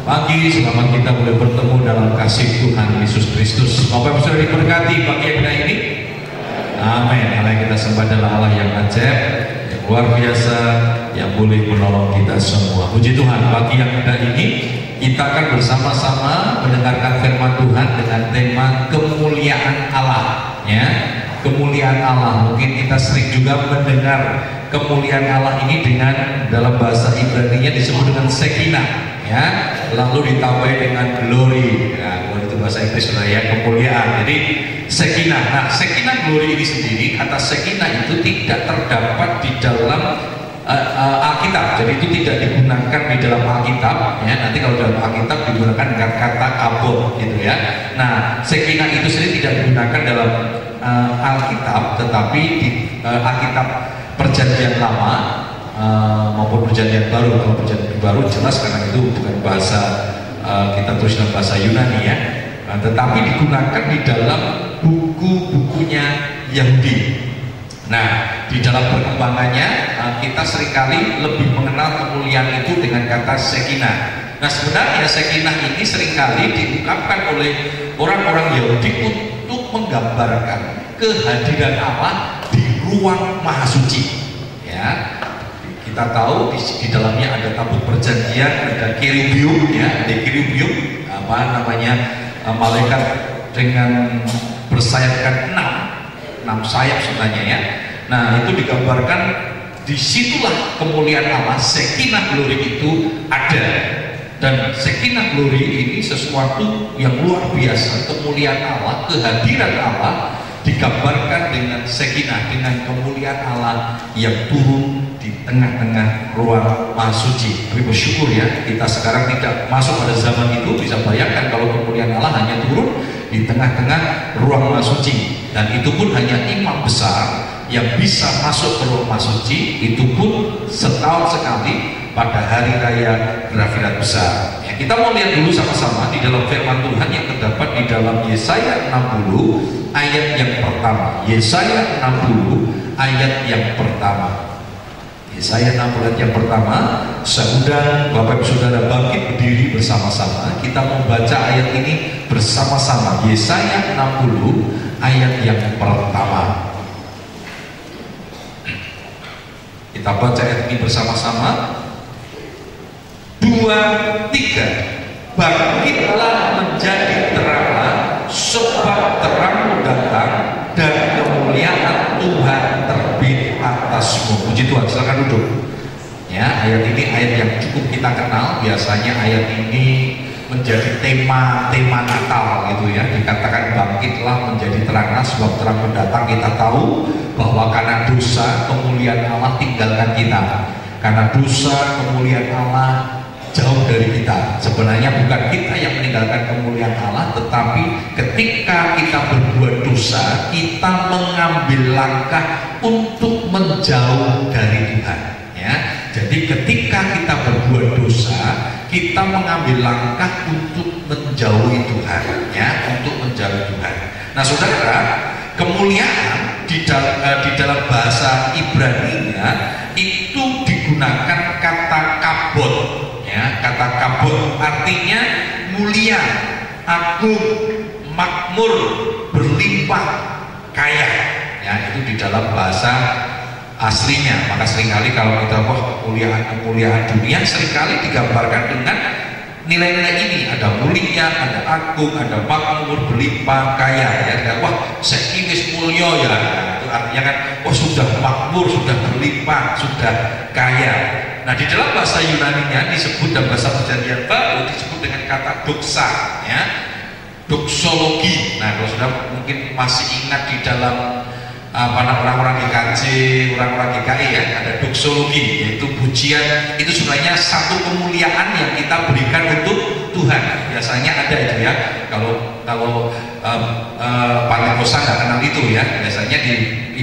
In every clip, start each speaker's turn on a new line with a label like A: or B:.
A: Pagi, selamat kita boleh bertemu dalam kasih Tuhan Yesus Kristus. Bapak Ibu sudah diberkati pagi yang ini. Amin. Allah yang kita sembah adalah Allah yang ajaib, yang luar biasa, yang boleh menolong kita semua. Puji Tuhan, pagi yang ini kita akan bersama-sama mendengarkan firman Tuhan dengan tema kemuliaan Allah. Ya, kemuliaan Allah. Mungkin kita sering juga mendengar kemuliaan Allah ini dengan dalam bahasa Ibrani-nya disebut dengan Shekinah, ya, lalu ditambahi dengan glory. Nah, kalau itu bahasa Inggris ya, kemuliaan. Jadi Shekinah. Nah, Shekinah glory ini sendiri, kata Shekinah itu tidak terdapat di dalam Alkitab. Jadi itu tidak digunakan di dalam Alkitab. Ya, nanti kalau dalam Alkitab digunakan dengan kata kabut, gitu ya. Nah, Shekinah itu sendiri tidak digunakan dalam Alkitab, tetapi di Alkitab Perjanjian Lama maupun Perjanjian Baru. Kalau Perjanjian Baru jelas karena itu bukan bahasa kita tulis dalam bahasa Yunani, ya. Nah, tetapi digunakan di dalam buku-bukunya Yahudi. Nah, di dalam perkembangannya kita seringkali lebih mengenal kemuliaan itu dengan kata Shekinah. Nah, sebenarnya Shekinah ini seringkali diungkapkan oleh orang-orang Yahudi untuk menggambarkan kehadiran Allah di ruang maha suci. Ya, kita tahu di dalamnya ada tabut perjanjian, ada kerubium, ya, ada kerubium, apa namanya, malaikat dengan bersayapkan enam sayap sebenarnya, ya. Nah, itu digambarkan disitulah kemuliaan Allah, Shekinah glory itu ada. Dan Shekinah glory ini sesuatu yang luar biasa. Kemuliaan Allah, kehadiran Allah digambarkan dengan Shekinah, dengan kemuliaan Allah yang turun di tengah-tengah ruang maha suci. Tapi bersyukur, ya, kita sekarang tidak masuk pada zaman itu. Bisa bayangkan kalau kemuliaan Allah hanya turun di tengah-tengah ruang maha suci, dan itu pun hanya imam besar yang bisa masuk ke ruang maha suci, itu pun setahun sekali pada hari raya Gerafirat Besar. Ya, kita mau lihat dulu sama-sama di dalam firman Tuhan yang terdapat di dalam Yesaya 60 ayat yang pertama. Yesaya 60 ayat yang pertama. Yesaya 60 ayat yang pertama. Saya undang Bapak Ibu Saudara bangkit berdiri bersama-sama. Kita membaca ayat ini bersama-sama. Yesaya 60 ayat yang pertama. Kita baca ayat ini bersama-sama. 2, 3. Bangkitlah menjadi teranglah, sebab terangmu datang dan kemuliaan Tuhan terbit atasmu. Puji Tuhan, silakan duduk. Ya, ayat ini ayat yang cukup kita kenal. Biasanya ayat ini menjadi tema Natal, gitu ya. Dikatakan bangkitlah menjadi teranglah, sebab terang mendatang. Kita tahu bahwa karena dosa kemuliaan Allah tinggalkan kita. Karena dosa kemuliaan Allah jauh dari kita. Sebenarnya bukan kita yang meninggalkan kemuliaan Allah, tetapi ketika kita berbuat dosa, kita mengambil langkah untuk menjauh dari Tuhan. Ya, jadi ketika kita berbuat dosa, kita mengambil langkah untuk menjauhi Tuhan, ya, untuk menjauhi Tuhan. Nah, saudara, kemuliaan di dalam bahasa Ibrani-nya itu digunakan kata kabod. Ya, kata kabut artinya mulia, agung, makmur, berlimpah, kaya. Ya, itu di dalam bahasa aslinya. Maka seringkali kalau kita kemuliaan dunia seringkali digambarkan dengan nilai-nilai ini. Ada mulia, ada agung, ada makmur, berlimpah, kaya. Ya, wah, sekinis mulya, ya. Itu artinya kan, wah, sudah makmur, sudah berlimpah, sudah kaya. Nah, di dalam bahasa Yunani-nya disebut, dalam bahasa Perjanjian Baru disebut dengan kata doxa, ya, doxologi. Nah, kalau sudah mungkin masih ingat di dalam orang-orang GKJ, orang-orang GKI, ya, ada doxologi, yaitu pujian. Itu sebenarnya satu kemuliaan yang kita berikan untuk Tuhan. Biasanya ada itu, ya. Kalau Pantekosta nggak kenal itu, ya. Biasanya di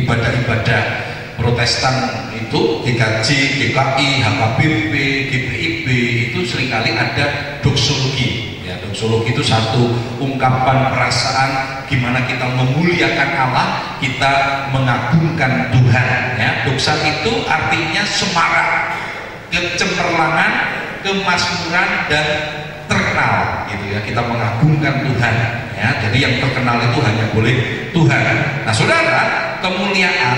A: ibadah-ibadah Protestan itu GKJ, GKI, HKBP, GPIB itu seringkali ada doxologi. Ya, doxologi itu satu ungkapan perasaan gimana kita memuliakan Allah, kita mengagungkan Tuhan. Ya, doxa itu artinya semarak, kecemerlangan, kemakmuran, dan terkenal gitu ya, kita mengagungkan Tuhan ya. Jadi yang terkenal itu hanya boleh Tuhan. Nah saudara, kemuliaan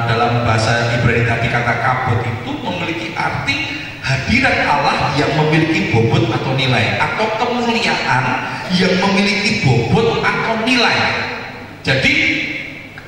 A: dalam bahasa Ibrani tadi kata kabot itu memiliki arti hadirat Allah yang memiliki bobot atau nilai, atau kemuliaan yang memiliki bobot atau nilai. Jadi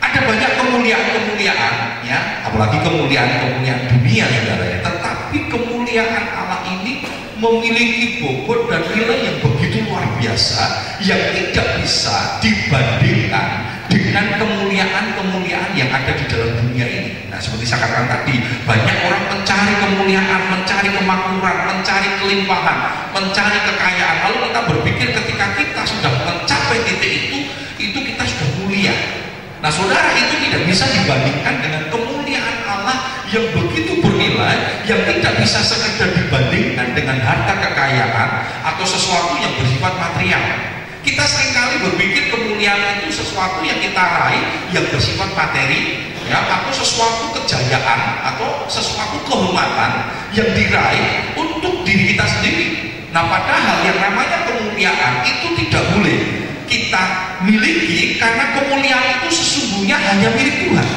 A: ada banyak kemuliaan-kemuliaan ya, apalagi kemuliaan-kemuliaan dunia saudara ya. Tetapi kemuliaan Allah ini memiliki bobot dan nilai yang begitu luar biasa, yang tidak bisa dibandingkan dengan kemuliaan-kemuliaan yang ada di dalam dunia ini. Nah seperti saya katakan tadi, banyak orang mencari kemuliaan, mencari kemakmuran, mencari kelimpahan, mencari kekayaan. Lalu kita berpikir ketika kita sudah mencapai titik itu kita sudah mulia. Nah saudara, itu tidak bisa dibandingkan dengan kemuliaan Allah yang begitu bernilai, yang tidak bisa sekedar dibandingkan dengan harta kekayaan atau sesuatu yang bersifat material. Kita seringkali berpikir kemuliaan itu sesuatu yang kita raih yang bersifat materi ya, atau sesuatu kejayaan atau sesuatu kehormatan yang diraih untuk diri kita sendiri. Nah padahal yang namanya kemuliaan itu tidak boleh kita miliki, karena kemuliaan itu sesungguhnya hanya milik Tuhan.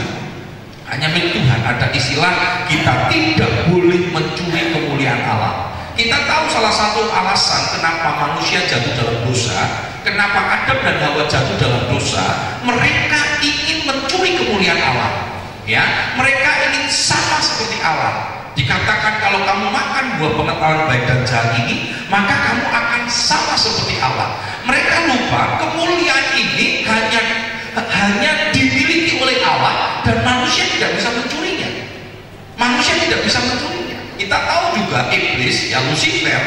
A: Hanya milik Tuhan. Ada istilah kita tidak boleh mencuri kemuliaan Allah. Kita tahu salah satu alasan kenapa manusia jatuh dalam dosa, kenapa Adam dan Hawa jatuh dalam dosa, mereka ingin mencuri kemuliaan Allah. Ya, mereka ingin sama seperti Allah. Dikatakan kalau kamu makan buah pengetahuan baik dan jahat ini, maka kamu akan sama seperti Allah. Mereka lupa kemuliaan ini hanya dimiliki oleh Allah dan manusia tidak bisa mencurinya. Manusia tidak bisa mencurinya. Kita tahu juga iblis, ya Lucifer,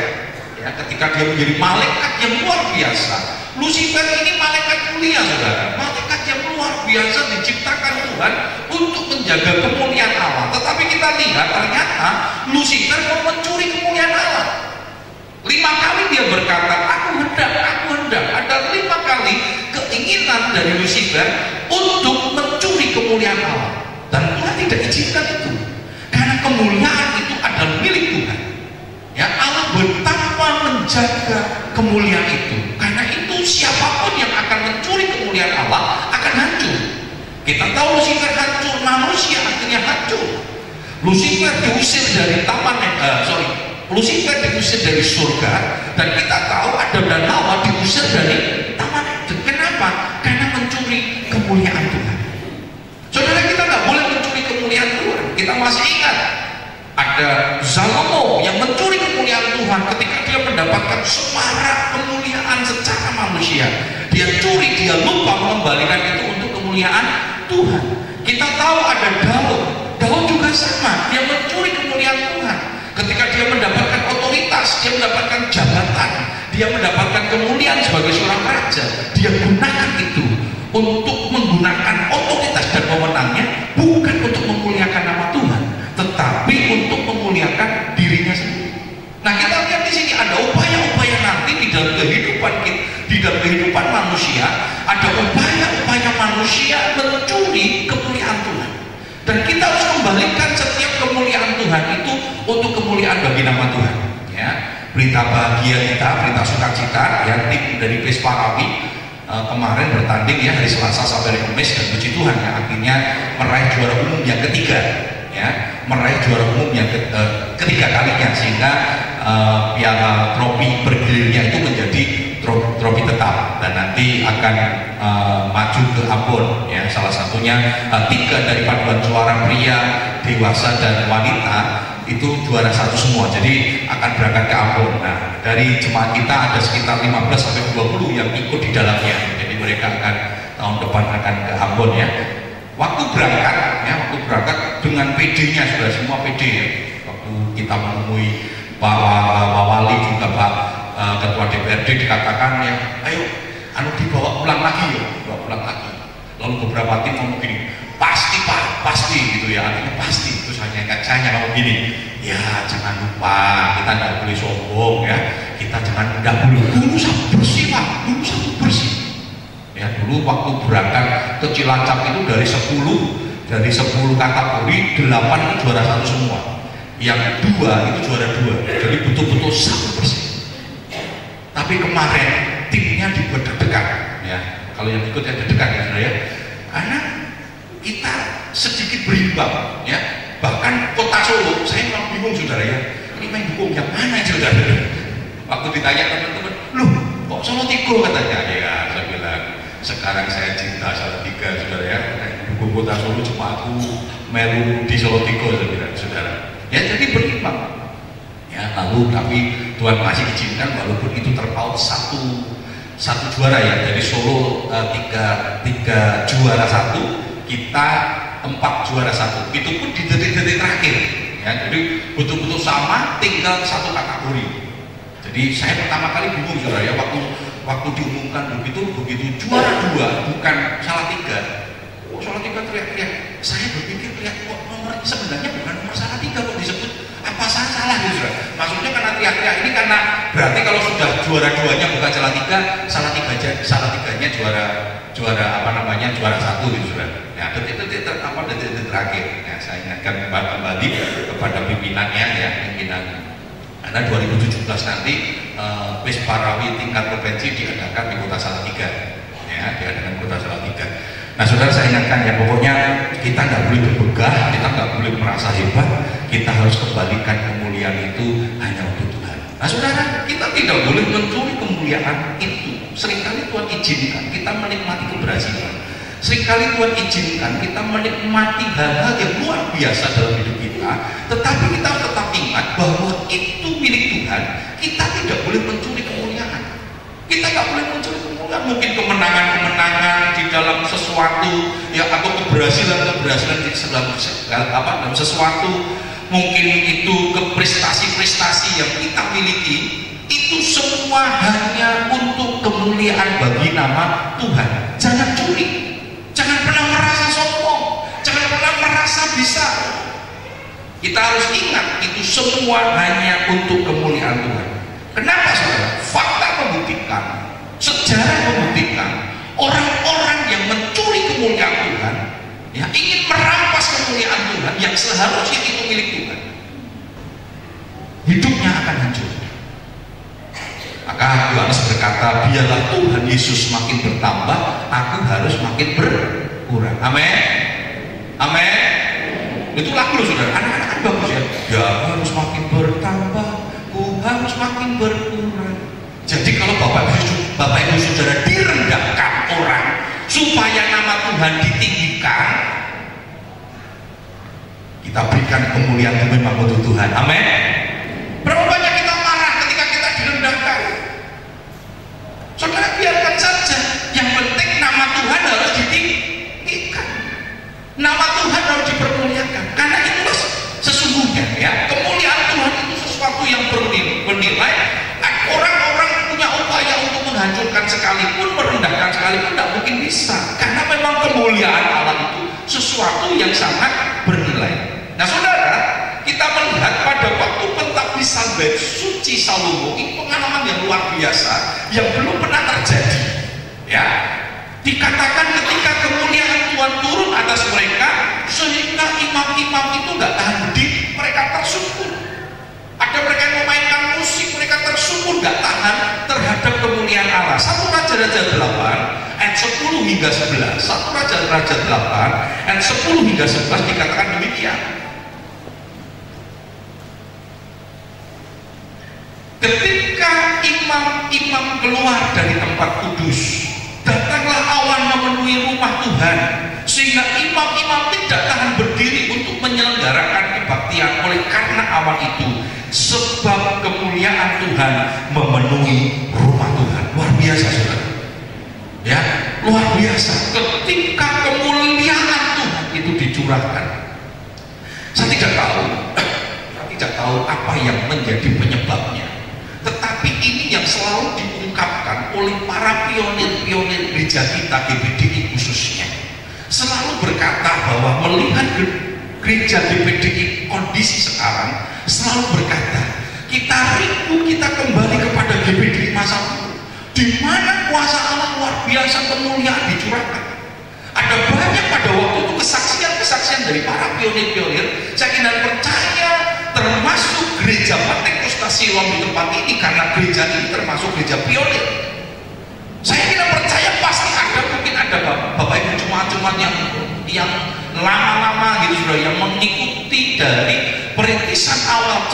A: ya ketika dia menjadi malaikat yang luar biasa. Lucifer ini malaikat mulia saudara, malaikat yang luar biasa diciptakan Tuhan untuk menjaga kemuliaan Allah. Tetapi kita lihat ternyata Lucifer mau mencuri kemuliaan Allah. 5 kali dia berkata, aku hendak. Ada 5 kali keinginan dari Lucifer untuk mencuri kemuliaan Allah, dan Tuhan tidak izinkan itu, karena kemuliaan itu adalah milik Tuhan. Ya, Allah betapa menjaga kemuliaan itu. Karena itu siapapun yang akan mencuri kemuliaan Allah akan hancur. Kita tahu Lucifer hancur, manusia akhirnya hancur. Lucifer diusir dari Lucifer diusir dari surga, dan kita tahu Adam dan Hawa diusir dari taman Eden. Kenapa? Karena mencuri kemuliaan Tuhan. Saudara, kita nggak boleh mencuri kemuliaan Tuhan. Kita masih ingat ada Salomo yang mencuri kemuliaan Tuhan ketika dia mendapatkan semarak kemuliaan secara manusia. Dia curi, dia lupa mengembalikan itu untuk kemuliaan Tuhan. Kita tahu ada Daud juga sama, dia mencuri kemuliaan Tuhan. Ketika dia mendapatkan otoritas, dia mendapatkan jabatan, dia mendapatkan kemuliaan sebagai seorang raja, dia gunakan itu untuk menggunakan otoritas dan wewenangnya, bukan untuk memuliakan nama Tuhan, tetapi untuk memuliakan dirinya sendiri. Nah kita lihat di sini ada upaya-upaya nanti di dalam kehidupan manusia, ada upaya-upaya manusia mencuri kemuliaan Tuhan. Dan kita harus kembalikan setiap kemuliaan Tuhan itu untuk kemuliaan bagi nama Tuhan. Ya, berita bahagia kita, berita sukacita, ya tim dari Pesparawi kemarin bertanding ya hari Selasa sampai hari Kamis, dan puji Tuhan ya akhirnya meraih juara umum yang ketiga. Ya, meraih juara umum yang ketiga kalinya, sehingga piala trofi bergilirnya itu menjadi trofi tetap, dan nanti akan maju ke Ambon ya, salah satunya 3 dari paduan suara pria, dewasa dan wanita itu juara 1 semua, jadi akan berangkat ke Ambon. Nah dari jemaat kita ada sekitar 15-20 yang ikut di dalamnya, jadi mereka akan tahun depan akan ke Ambon ya. Waktu berangkat dengan PD-nya sudah semua PD ya. Waktu kita menemui Pak Wali juga Pak Ketua DPRD, dikatakan ya, ayo dibawa pulang lagi ya, Lalu beberapa tim ngomong gini, pasti Pak, pasti gitu ya, artinya pasti. Terus saya ngomong gini, ya jangan lupa kita nggak boleh sombong ya, kita nggak boleh dulu satu bersih Pak, ya. Dulu waktu berangkat ke Cilacap itu dari 10 kategori 8 itu juara 1 semua, yang 2 itu juara 2, jadi betul-betul 1%. sampai kemarin timnya dibuat deg-degan ya. Kalau yang ikut ya deg-degan ya saudara ya, karena kita sedikit berimbang ya. Bahkan kota Solo, saya memang bingung saudara ya, ini main dukung yang mana saudara? Waktu ditanya teman-teman, loh kok Solo Tigo katanya, ya saya bilang sekarang saya cinta Salatiga saudara ya, dukung kota Solo cuma aku melu di Solo Tigo saya bilang saudara ya. Jadi berimbang ya. Lalu tapi Tuhan masih izinkan walaupun itu terpaut satu juara ya, jadi Solo tiga juara satu, kita 4 juara 1, itu pun di detik-detik terakhir ya. Jadi betul-betul sama, tinggal 1 kategori. Jadi saya pertama kali bingung saudara ya, waktu diumumkan begitu juara 2 bukan Salatiga. Oh Salatiga teriak-teriak, saya berpikir kok nomor sebenarnya bukan nomor Salatiga kok disebut, apa salah gitu saudara? Maksudnya karena teriak-teriak ini karena berarti kalau sudah juara 2-nya bukan Salatiganya juara apa namanya, juara 1 gitu saudara. Ya, detik-detik terakhir ya, saya ingatkan kembali kepada pimpinannya ya, pimpinan, karena 2017 nanti PES Parawi tingkat provinsi diadakan di Kota Salatiga ya, diadakan Kota Salatiga. Nah saudara, saya ingatkan ya, pokoknya kita nggak boleh berbegah, kita nggak boleh merasa hebat, kita harus kembalikan kemuliaan itu hanya untuk Tuhan. Nah saudara, kita tidak boleh mencuri kemuliaan itu. Seringkali Tuhan izinkan kita menikmati keberhasilan, seringkali Tuhan izinkan kita menikmati hal-hal yang luar biasa dalam hidup kita, tetapi kita tetap ingat bahwa itu milik Tuhan. Kita tidak boleh mencuri kemuliaan, kita nggak boleh mencuri kemuliaan. Mungkin kemenangan di dalam sesuatu ya, atau keberhasilan di dalam sesuatu, mungkin itu ke prestasi-prestasi yang kita miliki, itu semua hanya untuk kemuliaan bagi nama Tuhan. Jangan curi, jangan pernah merasa sombong, jangan pernah merasa bisa. Kita harus ingat itu semua hanya untuk kemuliaan Tuhan. Kenapa saudara? Fakta membuktikan, sejarah membuktikan, orang-orang yang mencuri kemuliaan Tuhan ya, ingin merampas kemuliaan Tuhan yang seharusnya itu milik Tuhan, hidupnya akan hancur. Maka Yohanes berkata, biarlah Tuhan Yesus makin bertambah, aku harus makin berkurang. Amin, amin. Itu lagu loh saudara, anak-anak kan bagus ya. Ya harus makin bertambah, ku harus makin berkurang. Jadi kalau Bapak Ibu saudara direndahkan orang supaya nama Tuhan ditinggikan, kita berikan kemuliaan itu memang untuk Tuhan. Amin. Berapa banyak kita marah ketika kita direndahkan? Saudara, biarkan saja. Yang penting nama Tuhan harus ditinggikan, nama Tuhan harus dipermuliakan, karena itulah sesungguhnya ya, kemuliaan Tuhan itu sesuatu yang bernilai. Orang-orang punya upaya untuk menghancurkan sekalipun, merendahkan sekalipun, tidak mungkin bisa, karena memang kemuliaan Allah itu sesuatu yang sangat bernilai. Nah saudara, kita melihat pada waktu pentabisan bait suci Salomo, ini pengalaman yang luar biasa yang belum pernah terjadi ya. Dikatakan ketika kemuliaan Tuhan turun atas mereka, sehingga imam-imam itu nggak tahan berdiri, mereka tersungkur. Ada mereka yang memainkan musik, mereka tersungkur, nggak tahan terhadap kemuliaan Allah. 1 Raja-Raja 8 ayat 10 hingga 11, 1 Raja-Raja 8 ayat 10 hingga 11 dikatakan demikian. Ketika imam-imam keluar dari tempat kudus, datanglah awan memenuhi rumah Tuhan, sehingga imam-imam tidak tahan berdiri untuk menyelenggarakan kebaktian oleh karena awan itu, sebab kemuliaan Tuhan memenuhi rumah Tuhan. Luar biasa saudara ya, luar biasa. Ketika kemuliaan Tuhan itu dicurahkan, saya tidak tahu apa yang menjadi penyebabnya, tetapi ini yang selalu diungkapkan oleh para pionir-pionir gereja kita, GBDI khususnya, selalu berkata bahwa melihat gereja GBDI kondisi sekarang, selalu berkata, kita rindu kita kembali kepada GBDI masa lalu, di mana kuasa Allah luar biasa, kemuliaan dicurahkan. Ada banyak pada waktu itu kesaksian-kesaksian dari para pionir-pionir. Saya kira percaya termasuk
B: gereja Pentakosta Silom di tempat ini karena gereja ini termasuk gereja pionir. Saya kira percaya pasti ada, mungkin ada bapak ibu jemaat-jemaat yang lama-lama gitu sudah, yang mengikuti dari perintisan awal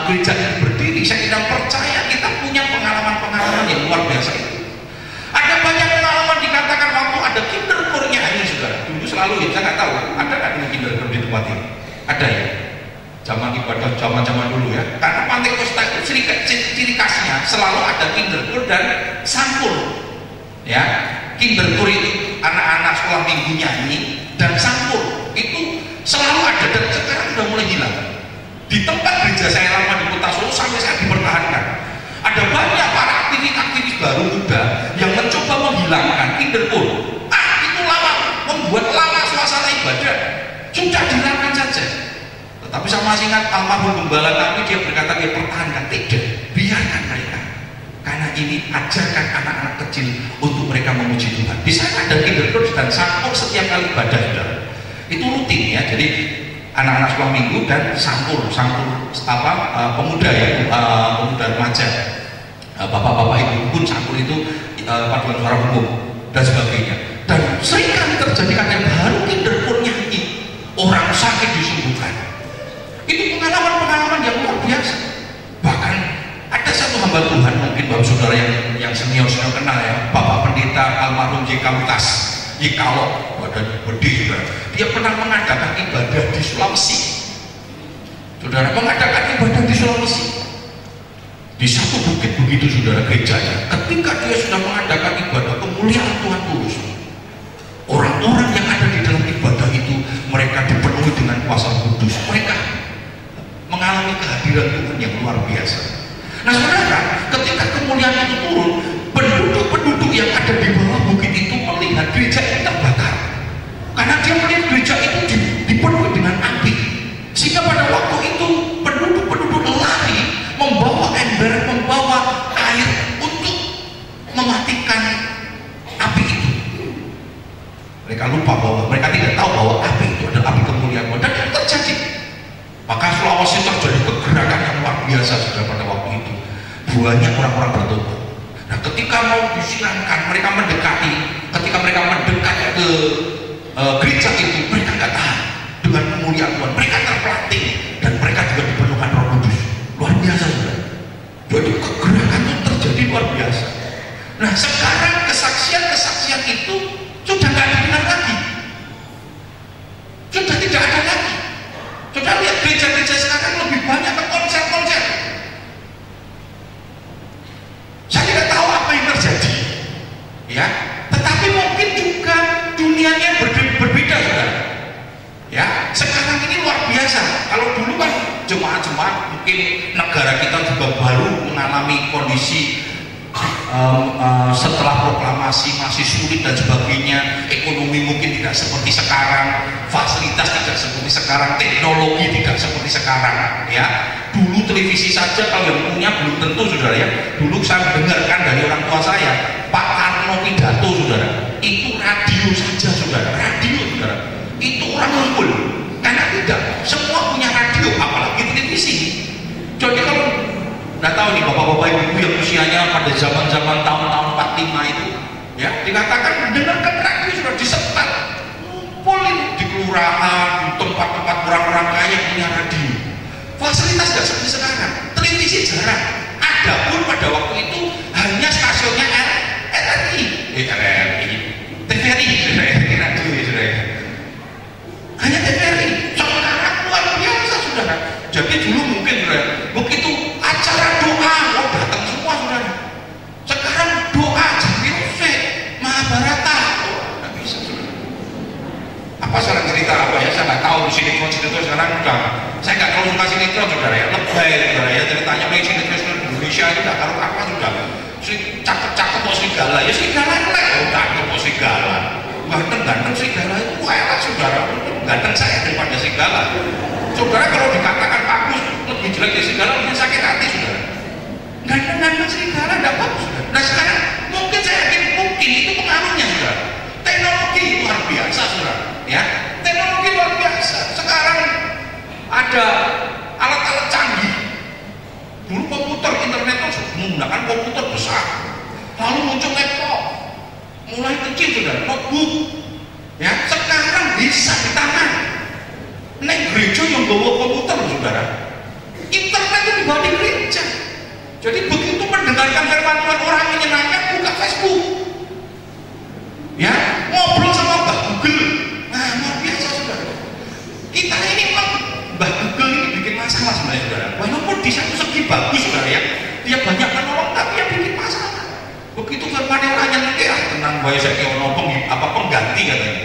B: gereja ini berdiri. Saya tidak percaya kita punya pengalaman-pengalaman yang luar biasa itu. Ada banyak pengalaman dikatakan waktu ada kinderkurnya ini saudara. Dulu selalu ya, saya nggak tahu ada nggak dulu kinderkur di tempat ini? Ada ya? Zaman ibadah zaman dulu ya. Karena Pentakosta itu ciri khasnya selalu ada kinderkur dan sangkur. Ya, kinderkur itu anak-anak sekolah minggu nyanyi dan sangkur itu selalu ada dan sekarang sudah mulai hilang. Di tempat gereja saya lama di Kota Solo sampai saya dipertahankan. Ada banyak para aktivis-aktivis baru muda yang mencoba menghilangkan kinderkur. Itu lama, membuat lama suasana ibadah. Sudah dihilangkan saja. Tetapi saya masih ingat almarhum gembala kami, dia berkata dia pertahankan, tidak, biarkan mereka. Karena ini ajarkan anak-anak kecil untuk mereka memuji Tuhan. Di sana ada kinderkur dan sangkur setiap kali ibadah. Itu rutin ya. Jadi anak-anak sekolah minggu dan sangkur pemuda ya, pemuda remaja, bapak-bapak ibu pun sangkur itu paduan suara hukum dan sebagainya. Dan sering kali terjadi ada baru kinderkur nyanyi, orang sakit disembuhkan. Itu pengalaman-pengalaman yang luar biasa. Bahkan ada satu hamba Tuhan, mungkin bapak saudara yang senior kenal ya, Bapak Pendeta almarhum J.K. Lukas Yikalo, badan gede juga. Dia pernah mengadakan ibadah di Sulawesi. Saudara, mengadakan ibadah di Sulawesi. Di satu bukit begitu saudara gerejanya. Ketika dia sudah mengadakan ibadah kemuliaan Tuhan Kudus, orang-orang yang ada di dalam ibadah itu mereka dipenuhi dengan kuasa kudus. Mereka mengalami kehadiran Tuhan yang luar biasa. Nah saudara, ketika kemuliaan itu turun, penduduk-penduduk yang ada di bawah bukit itu melihat gereja itu terbakar. Karena dia melihat gereja itu dipenuhi dengan api. Sehingga pada waktu itu penduduk-penduduk lari membawa ember, membawa air untuk mematikan api itu. Mereka lupa bahwa mereka tidak tahu bahwa api itu adalah api kemuliaan Tuhan. Dan itu terjadi. Maka Sulawesi terjadi kegerakan yang luar biasa sudah pada waktu itu. Banyak orang-orang bertobat. Nah, ketika mau disiramkan, mereka mendekati. Ketika mereka mendekat ke gereja itu, mereka nggak tahan dengan kemuliaan Tuhan. Mereka terpelanting dan mereka juga dipenuhkan Roh Kudus. Luar biasa sudah. Jadi kegerakan itu terjadi luar biasa. Nah, sekarang kesaksian-kesaksian itu sudah nggak didengar lagi. Sudah tidak ada lagi. Sudah lihat gereja-gereja sekarang lebih banyak ke konser-konser. Saya tidak tahu apa yang terjadi, ya. Tetapi mungkin juga dunianya berbeda, saudara. Ya, sekarang ini luar biasa. Kalau dulu kan jemaat-jemaat, mungkin negara kita juga baru mengalami kondisi setelah proklamasi masih sulit dan sebagainya, ekonomi mungkin tidak seperti sekarang, fasilitas tidak seperti sekarang, teknologi tidak seperti sekarang ya. Dulu televisi saja kalau yang punya belum tentu saudara ya. Dulu saya mendengarkan dari orang tua saya, Pak Karno pidato saudara, itu radio saja saudara, radio saudara, itu orang ngumpul karena tidak semua punya radio, apalagi televisi. Jadi kalau nggak tahu nih bapak-bapak ibu yang usianya pada zaman-zaman tahun-tahun 45 itu ya, dikatakan mendengarkan radio sudah disebar ngumpulin di kelurahan, di tempat-tempat orang-orang kaya punya radio. Fasilitas nggak seperti sekarang, televisi jarang, ada pun pada waktu itu hanya stasiunnya RRI, TVRI radio ya, hanya TVRI. Sekarang luar biasa saudara. Jadi dulu mungkin begitu acara doa, oh datang semua saudara. Sekarang doa Jatirofe, Mahabharata, oh nggak bisa saudara. Apa salah cerita apa ya? Saya nggak tahu. Sinetron sekarang udah, saya nggak terlalu suka sinetron saudara ya, lebay saudara ya. Ceritanya paling sinetron Indonesia itu nggak taruh apa sudah. Cakep-cakep kok serigala, ya serigala elek, oh cakep kok serigala. Ganteng-ganteng serigala itu elek saudara. Ganteng saya daripada serigala. Saudara kalau dikatakan bagus lebih jelek dari serigala, mungkin sakit hati saudara. Ganteng-ganteng serigala tidak bagus saudara. Nah sekarang mungkin saya yakin mungkin itu pengaruhnya saudara. Teknologi luar biasa saudara, ya. Teknologi luar biasa. Sekarang ada alat-alat canggih notebook. Ya, sekarang bisa di tangan. Nek gereja yang bawa komputer, saudara. Internet itu dibawa di gereja. Jadi begitu mendengarkan firman Tuhan orang menyenangkan, buka Facebook. Ya, ngobrol sama Mbah Google. Nah, luar biasa, saudara. Kita ini memang Mbah Google ini bikin masalah sebenarnya, saudara. Walaupun di satu segi bagus, saudara ya. Dia banyak menolong, tapi yang bikin masalah. Begitu firman orang yang tenang bae saya ono pengganti katanya.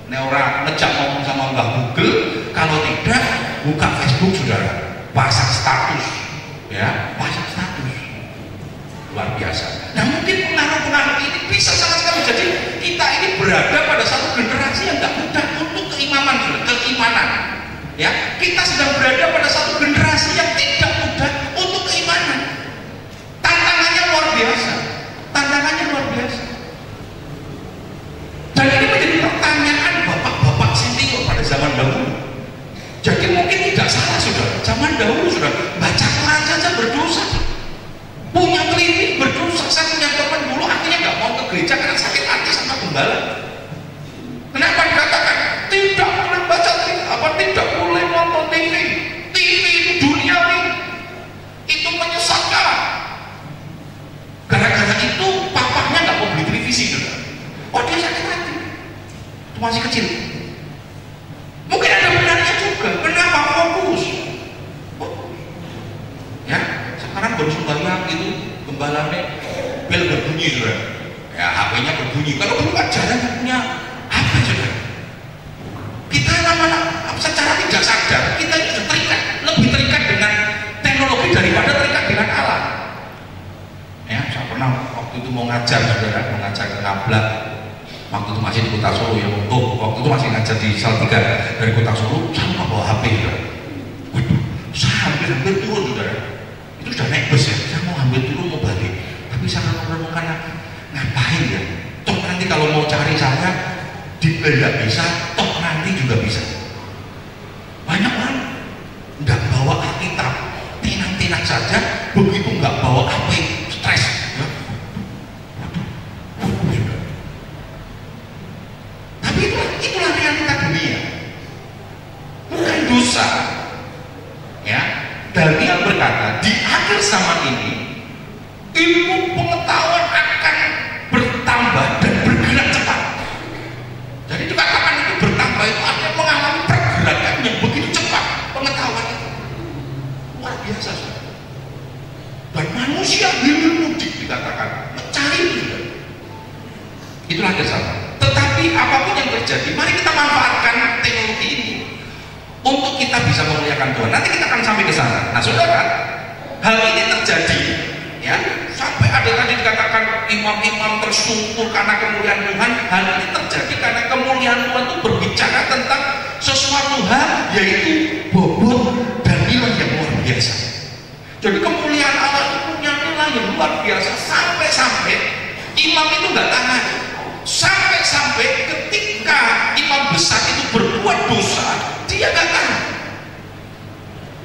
B: Nek ora ngejak ngomong sama Mbah Google, kalau tidak buka Facebook, saudara, pasang status, ya, pasang status. Luar biasa. Nah, mungkin pengaruh-pengaruh ini bisa sangat sekali. Jadi kita ini berada pada satu generasi yang tidak mudah untuk keimanan. Ya, kita sedang berada pada satu generasi yang tidak mudah untuk keimanan. Tantangannya luar biasa. Tantangannya luar biasa. Dan ini menjadi pertanyaan bapak-bapak senior pada zaman dahulu. Jadi mungkin tidak salah, saudara. Zaman dahulu, saudara, baca Quran saja berdosa. Punya klinik berdosa. Saya punya teman dulu akhirnya nggak mau ke gereja karena sakit hati sama gembala. Kenapa dikatakan tidak boleh baca tidak boleh nonton TV? TV itu duniawi, itu menyesatkan. Gara-gara itu papanya nggak mau beli televisi, saudara. Oh, dia sakit hati. Itu masih kecil. Mungkin ada benarnya juga. Kenapa fokus? Ya, sekarang baru sembahyang gitu, gembalanya bel berbunyi, saudara. Ya, HP-nya berbunyi. Kalau dulu kan jarang punya HP, saudara. Kita lama-lama secara tidak sadar kita itu lebih terikat dengan teknologi daripada terikat dengan alam. Ya, saya pernah waktu itu mau ngajar, saudara, mengajar ke Ngablat. Waktu itu masih di Kota Solo ya, waktu itu masih ngajar di Salatiga dari Kota Solo, saya nggak bawa HP, saudara. Waduh, saya hampir turun, saudara. Itu sudah naik bus ya, saya mau hampir turun mau balik, tapi saya renung karena ngapain ya? Toh nanti kalau mau cari saya tidak bisa, toh nanti juga bisa. Banyak orang nggak bawa Alkitab, tenang-tenang saja, begitu nggak bawa HP, stres. Ya. Tapi itulah realita dunia. Bukan dosa. Ya, Daniel berkata, di akhir zaman ini ilmu pengetahuan akan bertambah dan bergerak cepat. Jadi dikatakan itu bertambah itu artinya mengalami pergerakan yang begitu cepat. Pengetahuan itu luar biasa, saudara. Dan manusia mudik dikatakan mencari itu, saudara. Itulah kesalahan. Tetapi apapun yang terjadi, mari kita manfaatkan teknologi ini untuk kita bisa memuliakan Tuhan. Nanti kita akan sampai ke sana. Nah, saudara, hal ini terjadi, ya, sampai ada tadi dikatakan imam-imam tersungkur karena kemuliaan Tuhan. Hal ini terjadi karena kemuliaan Tuhan itu berbicara tentang sesuatu hal, yaitu bobot dan nilai yang luar biasa. Jadi kemuliaan Allah itu punya nilai yang luar biasa, sampai-sampai imam itu nggak tahan. Sampai-sampai ketika imam besar itu berbuat dosa, dia nggak tahan.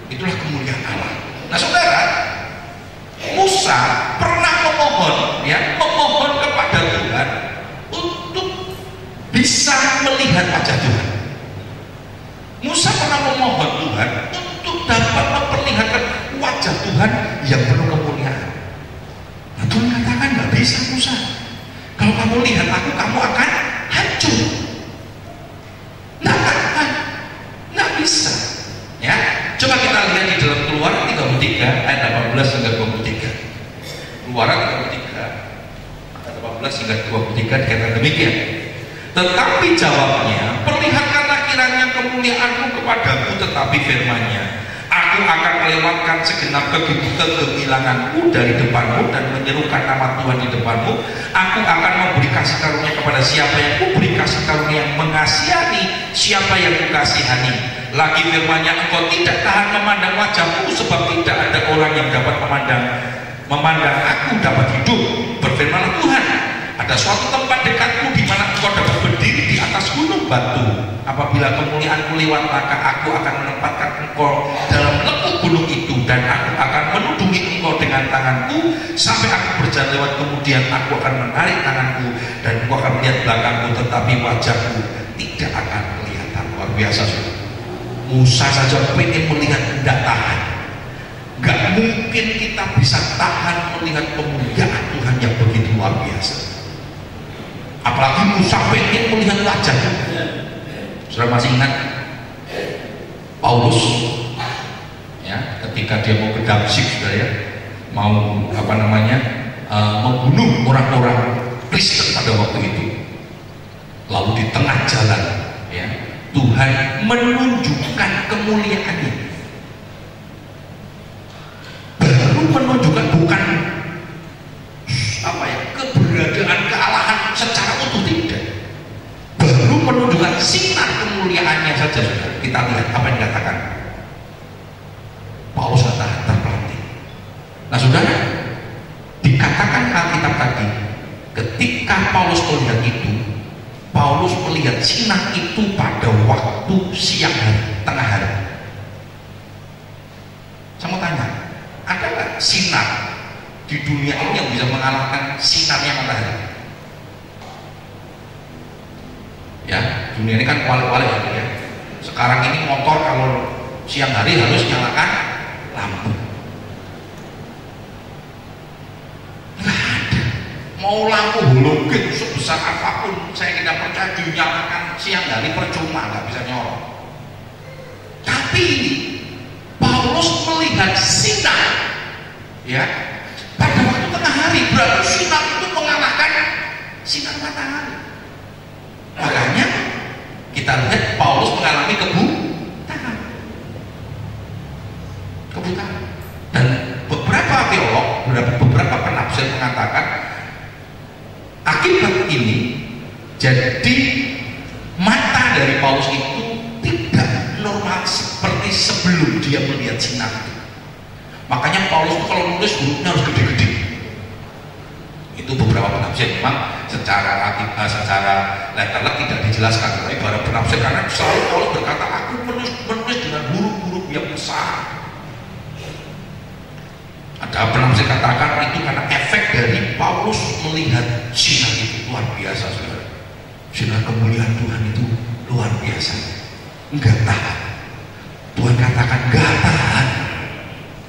B: Itulah kemuliaan Allah. Nah, saudara, Musa pernah memohon kepada Tuhan untuk bisa melihat wajah Tuhan. Musa pernah memohon Tuhan untuk dapat memperlihatkan wajah Tuhan yang penuh kemuliaan. Nah, Tuhan katakan nggak bisa, Musa. Kalau kamu lihat aku, kamu akan hancur. Nggak bisa. Ya, coba kita lihat di dalam Keluaran 33 ayat 18 hingga 23. Keluaran 33 ayat 18 hingga 23 dikatakan demikian. Tetapi jawabnya, perlihatkanlah kiranya kemuliaanmu kepadaku, tetapi firman-Nya, aku akan melewatkan segenap kegemilanganku dari depanmu dan menyerukan nama Tuhan di depanmu. Aku akan memberi kasih karunia kepada siapa yang kuberi kasih karunia, yang mengasihani siapa yang kukasihani. Lagi firman-Nya, engkau tidak tahan memandang wajahku, sebab tidak ada orang yang dapat memandang aku dapat hidup. Berfirmanlah Tuhan, ada suatu tempat dekatku di mana engkau dapat berdiri di atas gunung batu. Apabila kemuliaanku lewat, maka aku akan menempatkan engkau dalam lekuk gunung itu, dan aku akan menuduh melindungi engkau dengan tanganku sampai aku berjalan lewat, kemudian aku akan menarik tanganku dan engkau akan melihat belakangku, tetapi wajahku tidak akan kelihatan. Luar biasa saudara. Musa saja pengen melihat, tidak tahan. Gak mungkin kita bisa tahan melihat kemuliaan Tuhan yang begitu luar biasa. Apalagi Musa pengen melihat wajahnya. Saudara masih ingat Paulus ya, ketika dia mau ke Damsyik, saudara ya, mau membunuh orang-orang Kristen pada waktu itu. Lalu di tengah jalan ya, Tuhan menunjukkan kemuliaannya. Baru menunjukkan, bukan keberadaan kealahan secara utuh, tidak. Baru menunjukkan sinar kemuliaannya saja, saudara. Kita lihat apa yang dikatakan Paulus terpelanting. Nah saudara, dikatakan Alkitab tadi, ketika Paulus melihat itu, Paulus melihat sinar itu pada waktu siang hari, tengah hari. Saya mau tanya, ada nggak sinar di dunia ini yang bisa mengalahkan sinarnya matahari? Ya, dunia ini kan kuali-kuali ya. Sekarang ini motor kalau siang hari harus nyalakan lampu. Nggak ada. Mau lampu halogen sebesar apapun, saya tidak percaya dinyalakan siang hari, percuma, nggak bisa nyorot. Tapi ini Paulus melihat sinar ya pada waktu tengah hari, berarti sinar itu mengalahkan sinar matahari. Makanya kita lihat Paulus mengalami kebutaan. Dan beberapa teolog, beberapa penafsir mengatakan akibat ini jadi mata dari Paulus itu tidak normal seperti sebelum dia melihat sinar itu. Makanya Paulus itu kalau nulis hurufnya harus gede-gede. Itu beberapa penafsir, memang secara letterlet tidak dijelaskan, tapi para penafsir karena selalu Paulus berkata, aku menulis dengan huruf-huruf yang besar. Ada penafsir katakan itu karena efek dari Paulus melihat sinar itu luar biasa, saudara. Sinar kemuliaan Tuhan itu luar biasa. Enggak tahan. Tuhan katakan enggak tahan,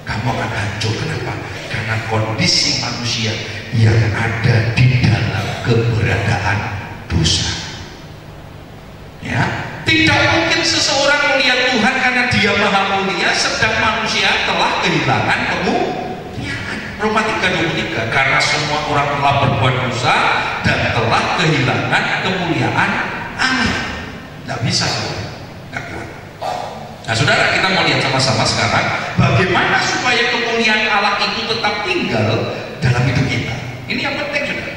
B: kamu akan hancur. Kenapa? Karena kondisi manusia yang ada di dalam keberadaan dosa. Ya, tidak mungkin seseorang melihat Tuhan karena dia maha mulia, sedang manusia telah kehilangan kemuliaan. Roma 3:23, karena semua orang telah berbuat dosa dan telah kehilangan kemuliaan Allah. Tidak bisa, tidak kuat. Nah saudara, kita mau lihat sama-sama sekarang bagaimana supaya kemuliaan Allah itu tetap tinggal dalam hidup kita. Ini yang penting, saudara.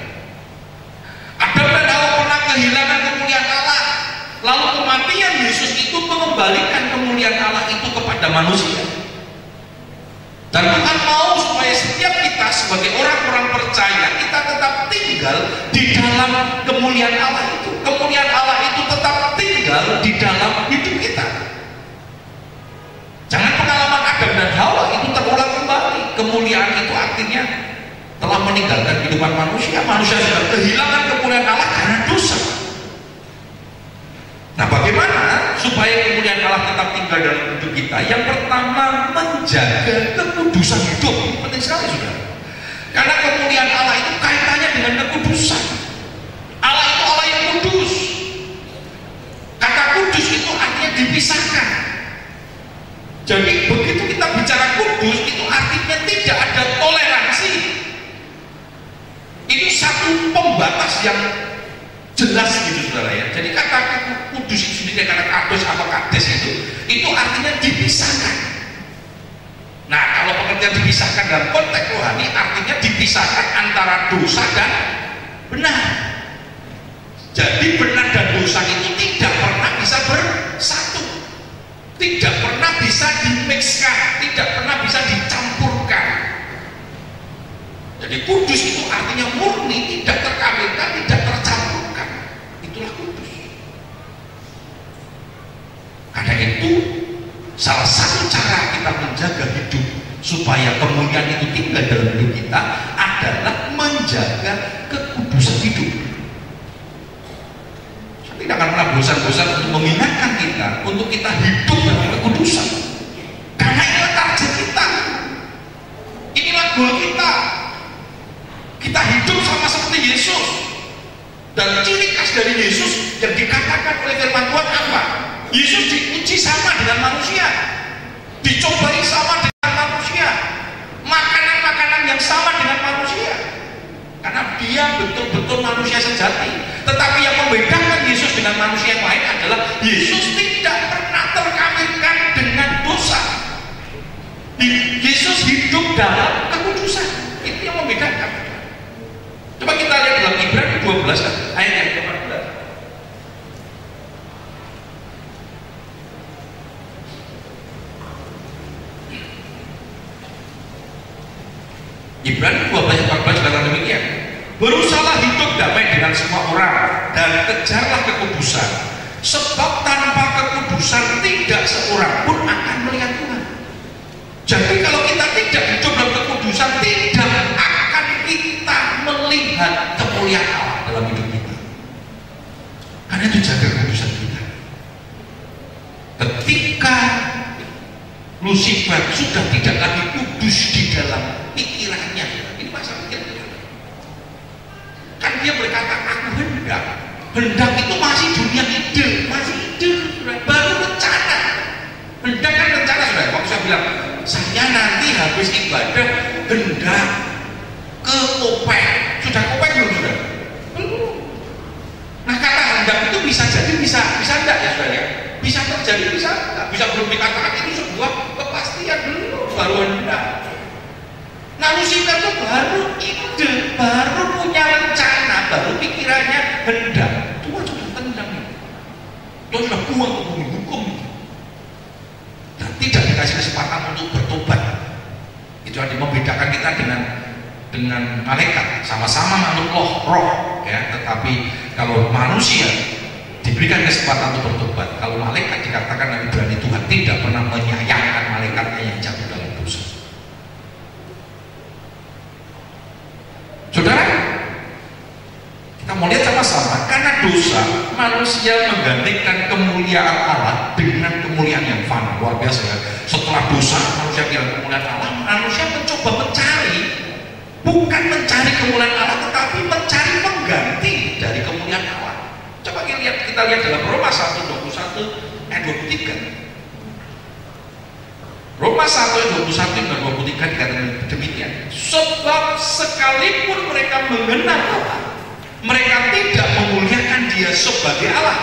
B: Adam dan Hawa pernah kehilangan kemuliaan Allah, lalu kematian Yesus itu mengembalikan kemuliaan Allah itu kepada manusia. Dan Tuhan mau supaya setiap kita sebagai orang-orang percaya kita tetap tinggal di dalam kemuliaan Allah itu. Kemuliaan Allah itu tetap tinggal di dalam hidup kita. Jangan pengalaman Adam dan Hawa itu terulang kembali. Kemuliaan itu artinya telah meninggalkan kehidupan manusia. Manusia sudah kehilangan kemuliaan Allah karena dosa. Nah, bagaimana supaya kemuliaan Allah tetap tinggal dalam hidup kita? Yang pertama, menjaga kekudusan hidup. Ini penting sekali, saudara. Karena kemuliaan Allah itu kaitannya dengan kekudusan. Allah itu Allah yang kudus. Kata kudus itu artinya dipisahkan. Jadi begitu kita bicara kudus, itu artinya tidak ada toleransi. Itu satu pembatas yang jelas gitu, saudara ya. Jadi kata kudus itu sendiri, kata kados apa kades itu artinya dipisahkan. Nah, kalau pengertian dipisahkan dalam konteks rohani artinya dipisahkan antara dosa dan benar. Jadi benar dan dosa itu tidak pernah bisa bersatu, tidak pernah bisa dimixkan, tidak pernah bisa dicampurkan. Jadi kudus itu artinya murni, tidak terkawinkan, tidak tercampurkan. Itulah kudus. Karena itu salah satu cara kita menjaga hidup supaya kemuliaan itu tinggal dalam hidup kita adalah menjaga kekudusan hidup. Saya tidak akan pernah bosan-bosan untuk mengingatkan kita untuk kita hidup dalam kekudusan, karena inilah target kita, inilah goal kita. Kita hidup sama seperti Yesus, dan ciri khas dari Yesus yang dikatakan oleh firman Tuhan apa? Yesus diuji sama dengan manusia, dicobai sama dengan manusia, makanan-makanan yang sama dengan manusia, karena dia betul-betul manusia sejati. Tetapi yang membedakan Yesus dengan manusia yang lain adalah Yesus tidak pernah terkawinkan dengan dosa. Yesus hidup dalam kekudusan. Itu yang membedakan. Coba kita lihat dalam Ibrani 12 ayat yang ke-14. Ibrani 12:14 kata demikian, berusahalah hidup damai dengan semua orang dan kejarlah kekudusan, sebab tanpa kekudusan tidak seorang pun akan melihat Tuhan. Jadi kalau kita tidak hidup dalam kekudusan, tidak akan kita melihat kemuliaan Allah dalam hidup kita. Karena itu jaga kekudusan kita. Ketika Lucifer sudah tidak lagi kudus di dalam pikirannya, ini masalah pikiran. Kan dia berkata aku hendak. Hendak itu masih dunia ide, masih ide, baru rencana. Hendak kan rencana sudah. Waktu saya bilang saya nanti habis ibadah hendak ke Kopek, sudah Kopek belum sudah? Belum. Nah kata hendak itu bisa jadi bisa enggak ya saudara? Bisa terjadi bisa enggak? Bisa belum dikatakan itu sebuah kepastian belum, baru hendak. Nah Lucifer itu baru ide, baru punya rencana, baru pikirannya hendak. Tuhan sudah tendang, Tuhan sudah buang ke bumi hukum dan tidak dikasih kesempatan untuk bertobat. Itu yang membedakan kita dengan malaikat, sama-sama makhluk roh ya, tetapi kalau manusia diberikan kesempatan untuk bertobat, kalau malaikat dikatakan Nabi Ibrani Tuhan tidak pernah menyayangkan malaikatnya yang jatuh dalam dosa. Saudara, kita mau lihat sama-sama, karena dosa manusia menggantikan kemuliaan Allah dengan kemuliaan yang fana. Luar biasa ya. Setelah dosa manusia kira kemuliaan Allah, manusia mencoba mencari, bukan mencari kemuliaan Allah, tetapi mencari pengganti dari kemuliaan Allah. Coba kita lihat dalam Roma 1:21 ayat 23. Roma 1 ayat 21 dan 23 dikatakan demikian, sebab sekalipun mereka mengenal Allah, mereka tidak memuliakan Dia sebagai Allah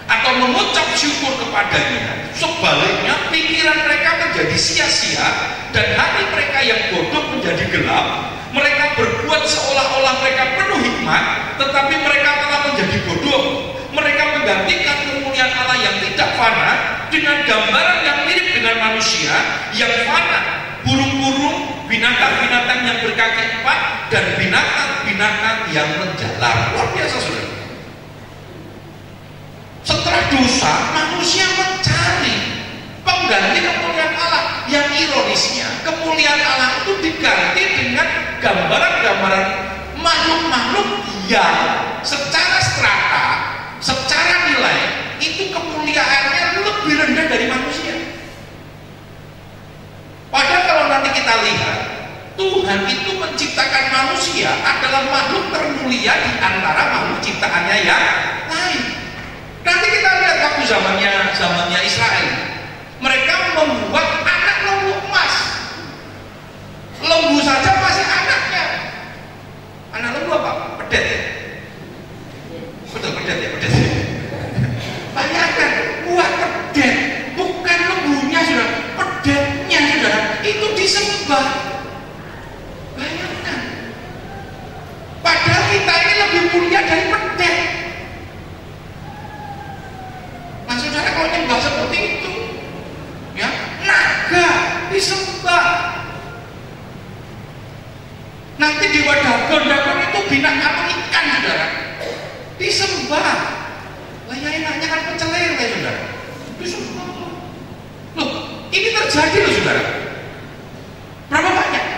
B: atau mengucap syukur kepadanya. Sebaliknya pikiran mereka menjadi sia-sia dan hati mereka yang bodoh menjadi gelap. Mereka berbuat seolah-olah mereka penuh hikmat, tetapi mereka telah menjadi bodoh. Mereka menggantikan kemuliaan Allah yang tidak fana dengan gambaran yang mirip dengan manusia yang fana, burung-burung, binatang-binatang yang berkaki 4, dan binatang-binatang yang menjalar. Luar biasa saudara. Setelah dosa, manusia mencari pengganti kemuliaan Allah. Yang ironisnya, kemuliaan Allah itu diganti dengan gambaran-gambaran makhluk-makhluk yang secara strata, secara nilai itu kemuliaannya lebih rendah dari manusia. Padahal kalau nanti kita lihat, Tuhan itu menciptakan manusia adalah makhluk termulia di antara makhluk ciptaannya yang lain. Nanti kita lihat waktu zamannya Israel, mereka membuat anak lembu emas. Lembu saja masih anaknya. Anak lembu apa? Pedet ya? Betul, pedet ya, pedet. Bayangkan, buat pedet, bukan lembunya sudah, pedetnya sudah, itu disembah. Bayangkan. Padahal kita ini lebih mulia dari pedet. Nah saudara, kalau nyembah seperti itu, ya, naga disembah. Nanti di dagon itu binatang ikan saudara, disembah. Lah ya enaknya kan pecel lele saudara, disembah. Loh, ini terjadi loh saudara.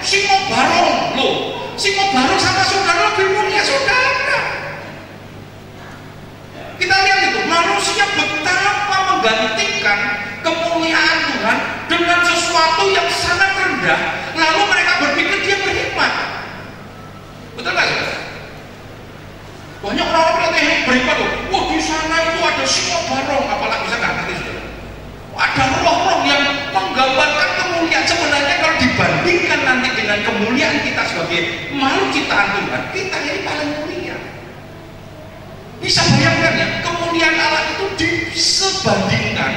B: sing mau bareng loh, sing mau bareng sama saudara lebih mulia saudara. Kita lihat itu, manusia betapa menggantikan kemuliaan Tuhan dengan sesuatu yang sangat rendah, lalu mereka berpikir dia berhikmat. Betul nggak saudara? Banyak orang-orang yang berhikmat loh, wah di sana itu ada singa barong, apalagi bisa nggak ngerti saudara. Ada roh-roh yang menggambarkan kemuliaan. Sebenarnya kalau dibandingkan nanti dengan kemuliaan kita sebagai makhluk ciptaan Tuhan, kita ini paling mulia. Bisa bayangkan ya, kemuliaan Allah itu disebandingkan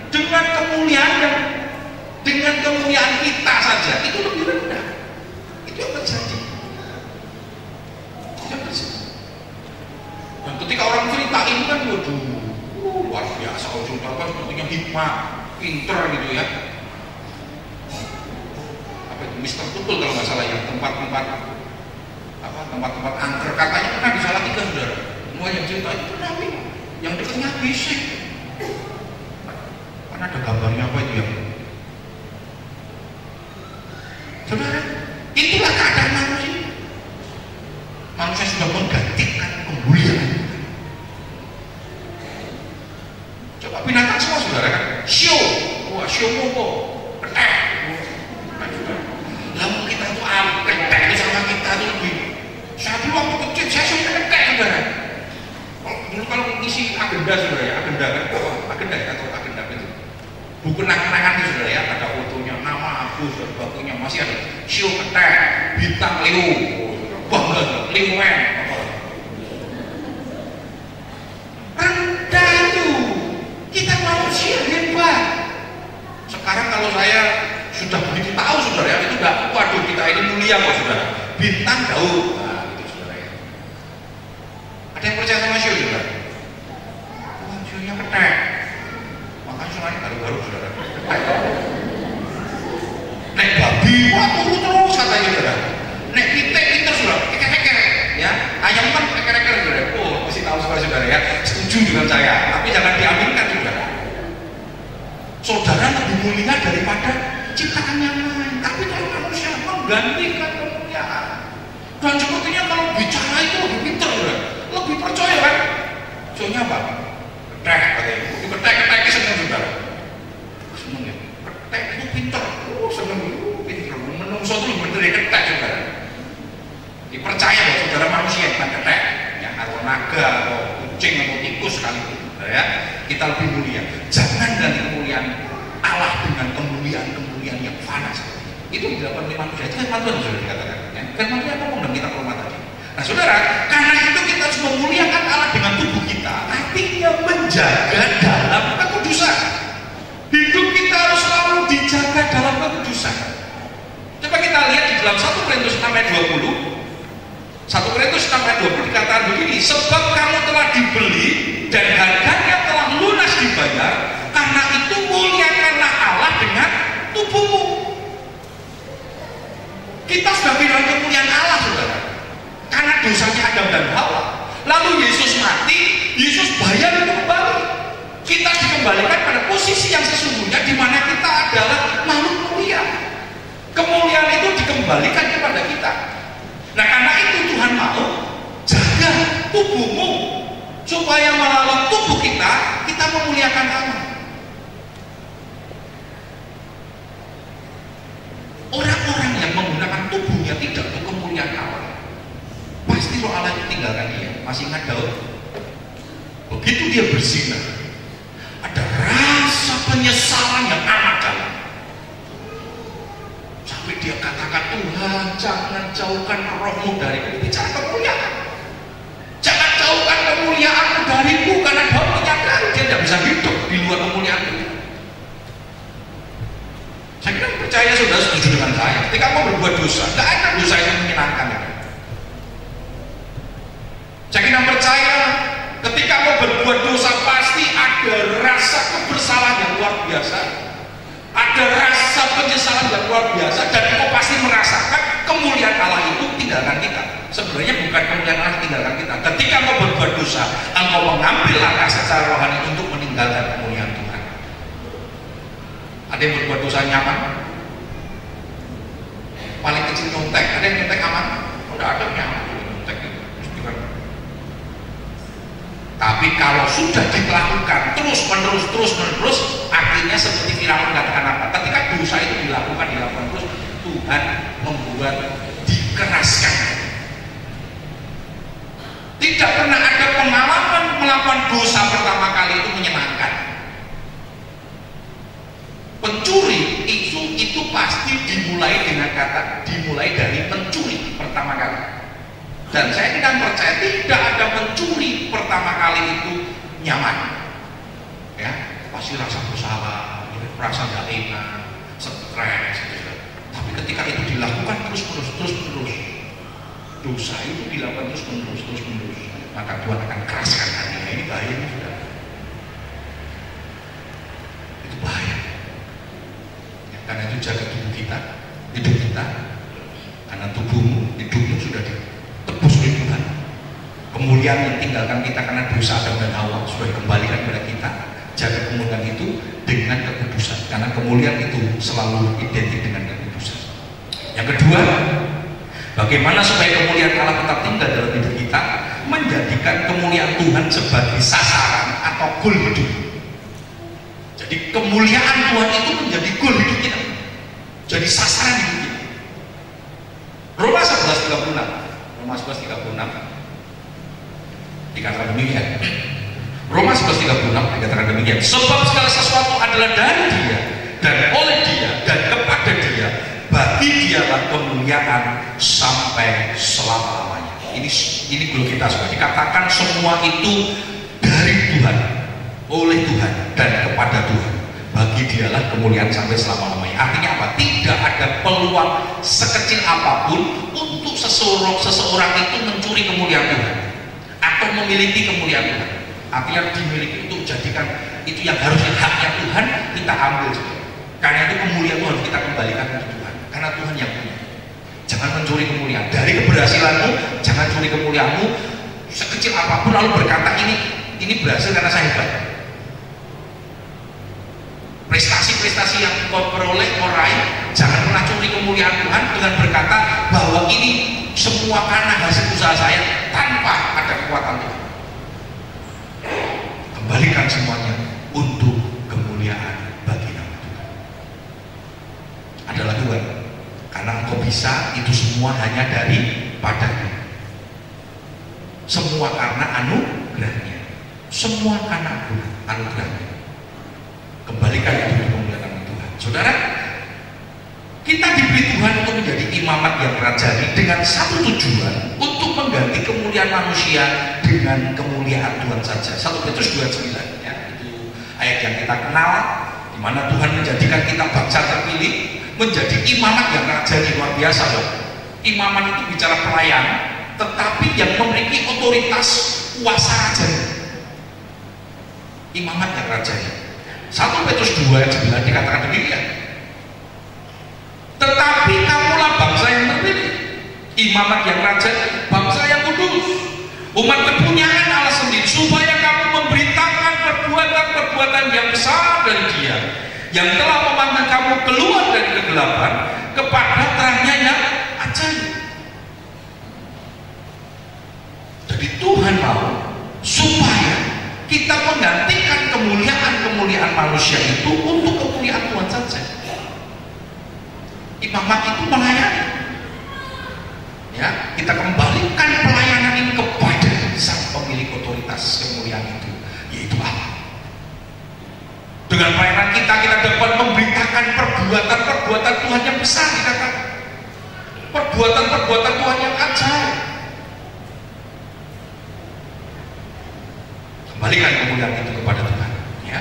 B: dengan kemuliaan yang dengan kemuliaan kita saja itu lebih rendah. Itu yang terjadi. Dan ketika orang cerita ini kan, waduh, luar biasa, saudara kan sepertinya hikmah, pinter gitu ya. Apa itu Mister Tutul kalau nggak salah ya, tempat-tempat angker katanya pernah di Salatiga saudara. Semua yang cerita itu pernah, yang dekatnya bisik. Karena ada gambarnya apa itu ya? Saudara, itulah keadaan manusia. Manusia sudah menggantikan kemuliaan. Coba binatang semua saudara kan, show, wah show mopo, ketek. Lalu kita itu ketek itu sama kita itu lebih. Saya dulu waktu kecil saya suka ketek saudara. Dulu kalau ngisi agenda saudara ya, agenda kan, agenda ya atau agenda itu. Buku kenang-kenangan itu saudara ya, ada fotonya, nama aku, sebagainya masih ada. Show ketek, bintang liu, bangga, liwen. Rendah itu. Kita manusia hebat. Sekarang kalau saya sudah begitu tahu saudara ya, itu enggak, waduh kita ini mulia kok saudara. Bintang Daud. Nah, itu saudara ya. Ada yang percaya sama Sio saudara? Wah, Sionya ketek. Makanya semuanya baru-baru saudara. Nek babi, wah turu terus katanya saudara. Nek pitik pinter saudara, keker-keker ya. Ayam kan keker-keker saudara. Oh, mesti tahu saudara ya. Setuju dengan saya, tapi jangan diaminkan saudara. Saudara lebih mulia daripada ciptaan yang lain. Tapi kalau manusia menggantikan kemuliaan. Dan sepertinya kalau bicara itu lebih pinter saudara. Lebih percaya kan? Soalnya apa? Ketek katanya. Ketek seneng saudara. Seneng ya. Ketek itu pinter. Oh seneng itu pinter. Menungso itu lebih bener ya ketek saudara. Dipercaya bahwa saudara manusia bukan ketek. Ya atau naga atau kucing atau tikus kali itu. Ya, kita lebih mulia. Jangan ganti kemuliaan Allah dengan kemuliaan yang fana. Itu dilakukan oleh manusia. Itu kan Tuhan sudah dikatakan. Ya. Kan manusia ngomong dan kita hormat tadi. Nah saudara, karena itu kita harus memuliakan Allah dengan tubuh kita. Artinya menjaga dalam kekudusan. Hidup kita harus selalu dijaga dalam kekudusan. Coba kita lihat di dalam 1 Korintus 6 ayat 20. 1 Korintus 6 ayat 20 dikatakan begini, sebab kamu telah dibeli dan harganya telah lunas dibayar, karena itu muliakanlah Allah dengan tubuhmu. Kita sudah kehilangan kemuliaan Allah saudara, karena dosanya Adam dan Hawa. Lalu Yesus mati, Yesus bayar itu kembali. Kita dikembalikan pada posisi yang sesungguhnya, di mana kita adalah makhluk mulia. Kemuliaan itu dikembalikan kepada kita. Nah karena itu Tuhan mau jaga tubuhmu, supaya melalui tubuh kita memuliakan Allah. Orang-orang yang menggunakan tubuhnya tidak untuk kemuliaan Allah, pasti roh Allah itu tinggalkan dia. Masih ingat Daud? Begitu dia berzina, ada rasa penyesalan yang amat dalam. Sampai dia katakan, Tuhan jangan jauhkan rohmu dariku. Bicara kemuliaan. Jangan jauhkan kemuliaanmu dariku, karena Daud menyadari dia tidak bisa hidup di luar kemuliaan itu. Saya kira percaya saudara setuju dengan saya. Ketika mau berbuat dosa, tidak ada dosa yang menyenangkan. Saya kira percaya ketika mau berbuat dosa pasti ada rasa kebersalahan yang luar biasa, ada rasa penyesalan yang luar biasa, dan engkau pasti merasakan kemuliaan Allah itu tinggalkan kita. Sebenarnya bukan kemuliaan Allah tinggalkan kita. Ketika engkau berbuat dosa, engkau mengambil langkah secara rohani untuk meninggalkan kemuliaan Tuhan. Ada yang berbuat dosa nyaman? paling kecil nyontek, ada yang nyontek aman? Udah ada yang nyontek itu. Tapi kalau sudah dilakukan terus menerus, artinya seperti Firaun katakan apa? Ketika dosa itu dilakukan terus, Tuhan membuat dikeraskan. Tidak pernah ada pengalaman melakukan dosa pertama kali itu menyenangkan. Pencuri itu pasti dimulai dari pencuri pertama kali. Dan saya tidak percaya tidak ada pencuri pertama kali itu nyaman. Ya, pasti rasa bersalah, rasa gak enak, stres, gitu. Tapi ketika itu dilakukan terus menerus, dosa itu dilakukan terus menerus, maka Tuhan akan keraskan hatinya. Ini bahayanya, sudah. Itu bahaya. Ya, karena itu jaga tubuh kita, hidup kita. Karena tubuhmu, hidupmu sudah ditebus oleh Tuhan. Kemuliaan yang tinggalkan kita karena dosa Adam dan Hawa sudah dikembalikan kepada kita. Jaga kemuliaan itu dengan kekudusan, karena kemuliaan itu selalu identik dengan kekudusan. Yang kedua, bagaimana supaya kemuliaan Allah tetap tinggal dalam hidup kita? Menjadikan kemuliaan Tuhan sebagai sasaran atau goal hidup. Jadi kemuliaan Tuhan itu menjadi goal hidup kita, jadi sasaran hidup kita. Roma 11:36 dikatakan demikian. Roma 11:36 dikatakan demikian. Sebab segala sesuatu adalah dari Dia dan oleh Dia dan kepada Dia. Bagi Dialah kemuliaan sampai selama-lamanya. Ini guru kita sudah dikatakan semua itu dari Tuhan, oleh Tuhan dan kepada Tuhan. Bagi Dialah kemuliaan sampai selama-lamanya. Artinya apa? Tidak ada peluang sekecil apapun untuk seseorang itu mencuri kemuliaan Tuhan atau memiliki kemuliaan Tuhan. Artinya dimiliki untuk jadikan itu yang harusnya haknya Tuhan kita ambil. Karena itu kemuliaan Tuhan kita kembalikan ke Tuhan. Karena Tuhan yang punya. Jangan mencuri kemuliaan dari keberhasilanmu. Jangan curi kemuliaanmu sekecil apapun lalu berkata ini berhasil karena saya hebat. Prestasi-prestasi yang kau peroleh, kau raih, jangan pernah curi kemuliaan Tuhan dengan berkata bahwa ini semua karena hasil usaha saya tanpa ada kekuatan Tuhan. Kembalikan semuanya untuk kemuliaan bagi nama Tuhan. Ada lagi Tuhan, karena engkau bisa, itu semua hanya daripadanya. Semua karena anugerahnya. Semua karena anugerahnya. Kembalikan itu untuk kemuliaan nama Tuhan. Saudara, kita diberi Tuhan untuk menjadi imamat yang rajani dengan satu tujuan, untuk mengganti kemuliaan manusia dengan kemuliaan Tuhan saja. 1 Petrus 2:9 ya, itu ayat yang kita kenal, di mana Tuhan menjadikan kita bangsa terpilih, menjadi imamat yang rajani. Luar biasa loh. Imamat itu bicara pelayan, tetapi yang memiliki otoritas kuasa rajani. Imamat yang rajani. 1 Petrus 2:9 dikatakan demikian. Tetapi kamulah bangsa yang terpilih, imamat yang rajani, bangsa yang kudus, umat kepunyaan Allah sendiri, supaya kamu memberitakan perbuatan-perbuatan yang besar dari Dia yang telah memanggil kamu keluar dari kegelapan kepada terangnya yang ajaib. Jadi Tuhan mau supaya kita menggantikan kemuliaan manusia itu untuk kemuliaan Tuhan saja. Imamat itu melayani. Ya, kita kembalikan pelayanan ini kepada sang pemilik otoritas kemuliaan itu, yaitu Allah. Dengan pelayanan kita dapat memberitakan perbuatan-perbuatan Tuhan yang besar, dikatakan perbuatan-perbuatan Tuhan yang ajaib. Kembalikan kemuliaan itu kepada Tuhan. Ya,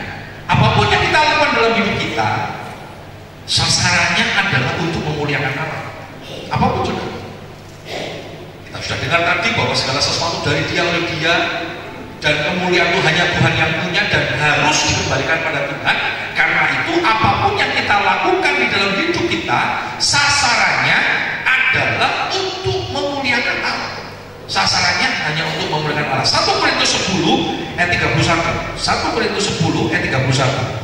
B: apapun yang kita lakukan dalam hidup kita, sasarannya adalah untuk memuliakan Allah. Apapun juga. Kita sudah dengar tadi bahwa segala sesuatu dari Dia, oleh Dia, dan kemuliaan itu hanya Tuhan yang punya dan harus dikembalikan pada Tuhan. Karena itu apapun yang kita lakukan di dalam hidup kita, sasarannya adalah untuk memuliakan Allah. Sasarannya hanya untuk memuliakan Allah. 1 Korintus 10 ayat 31. 1 Korintus 10 ayat 31.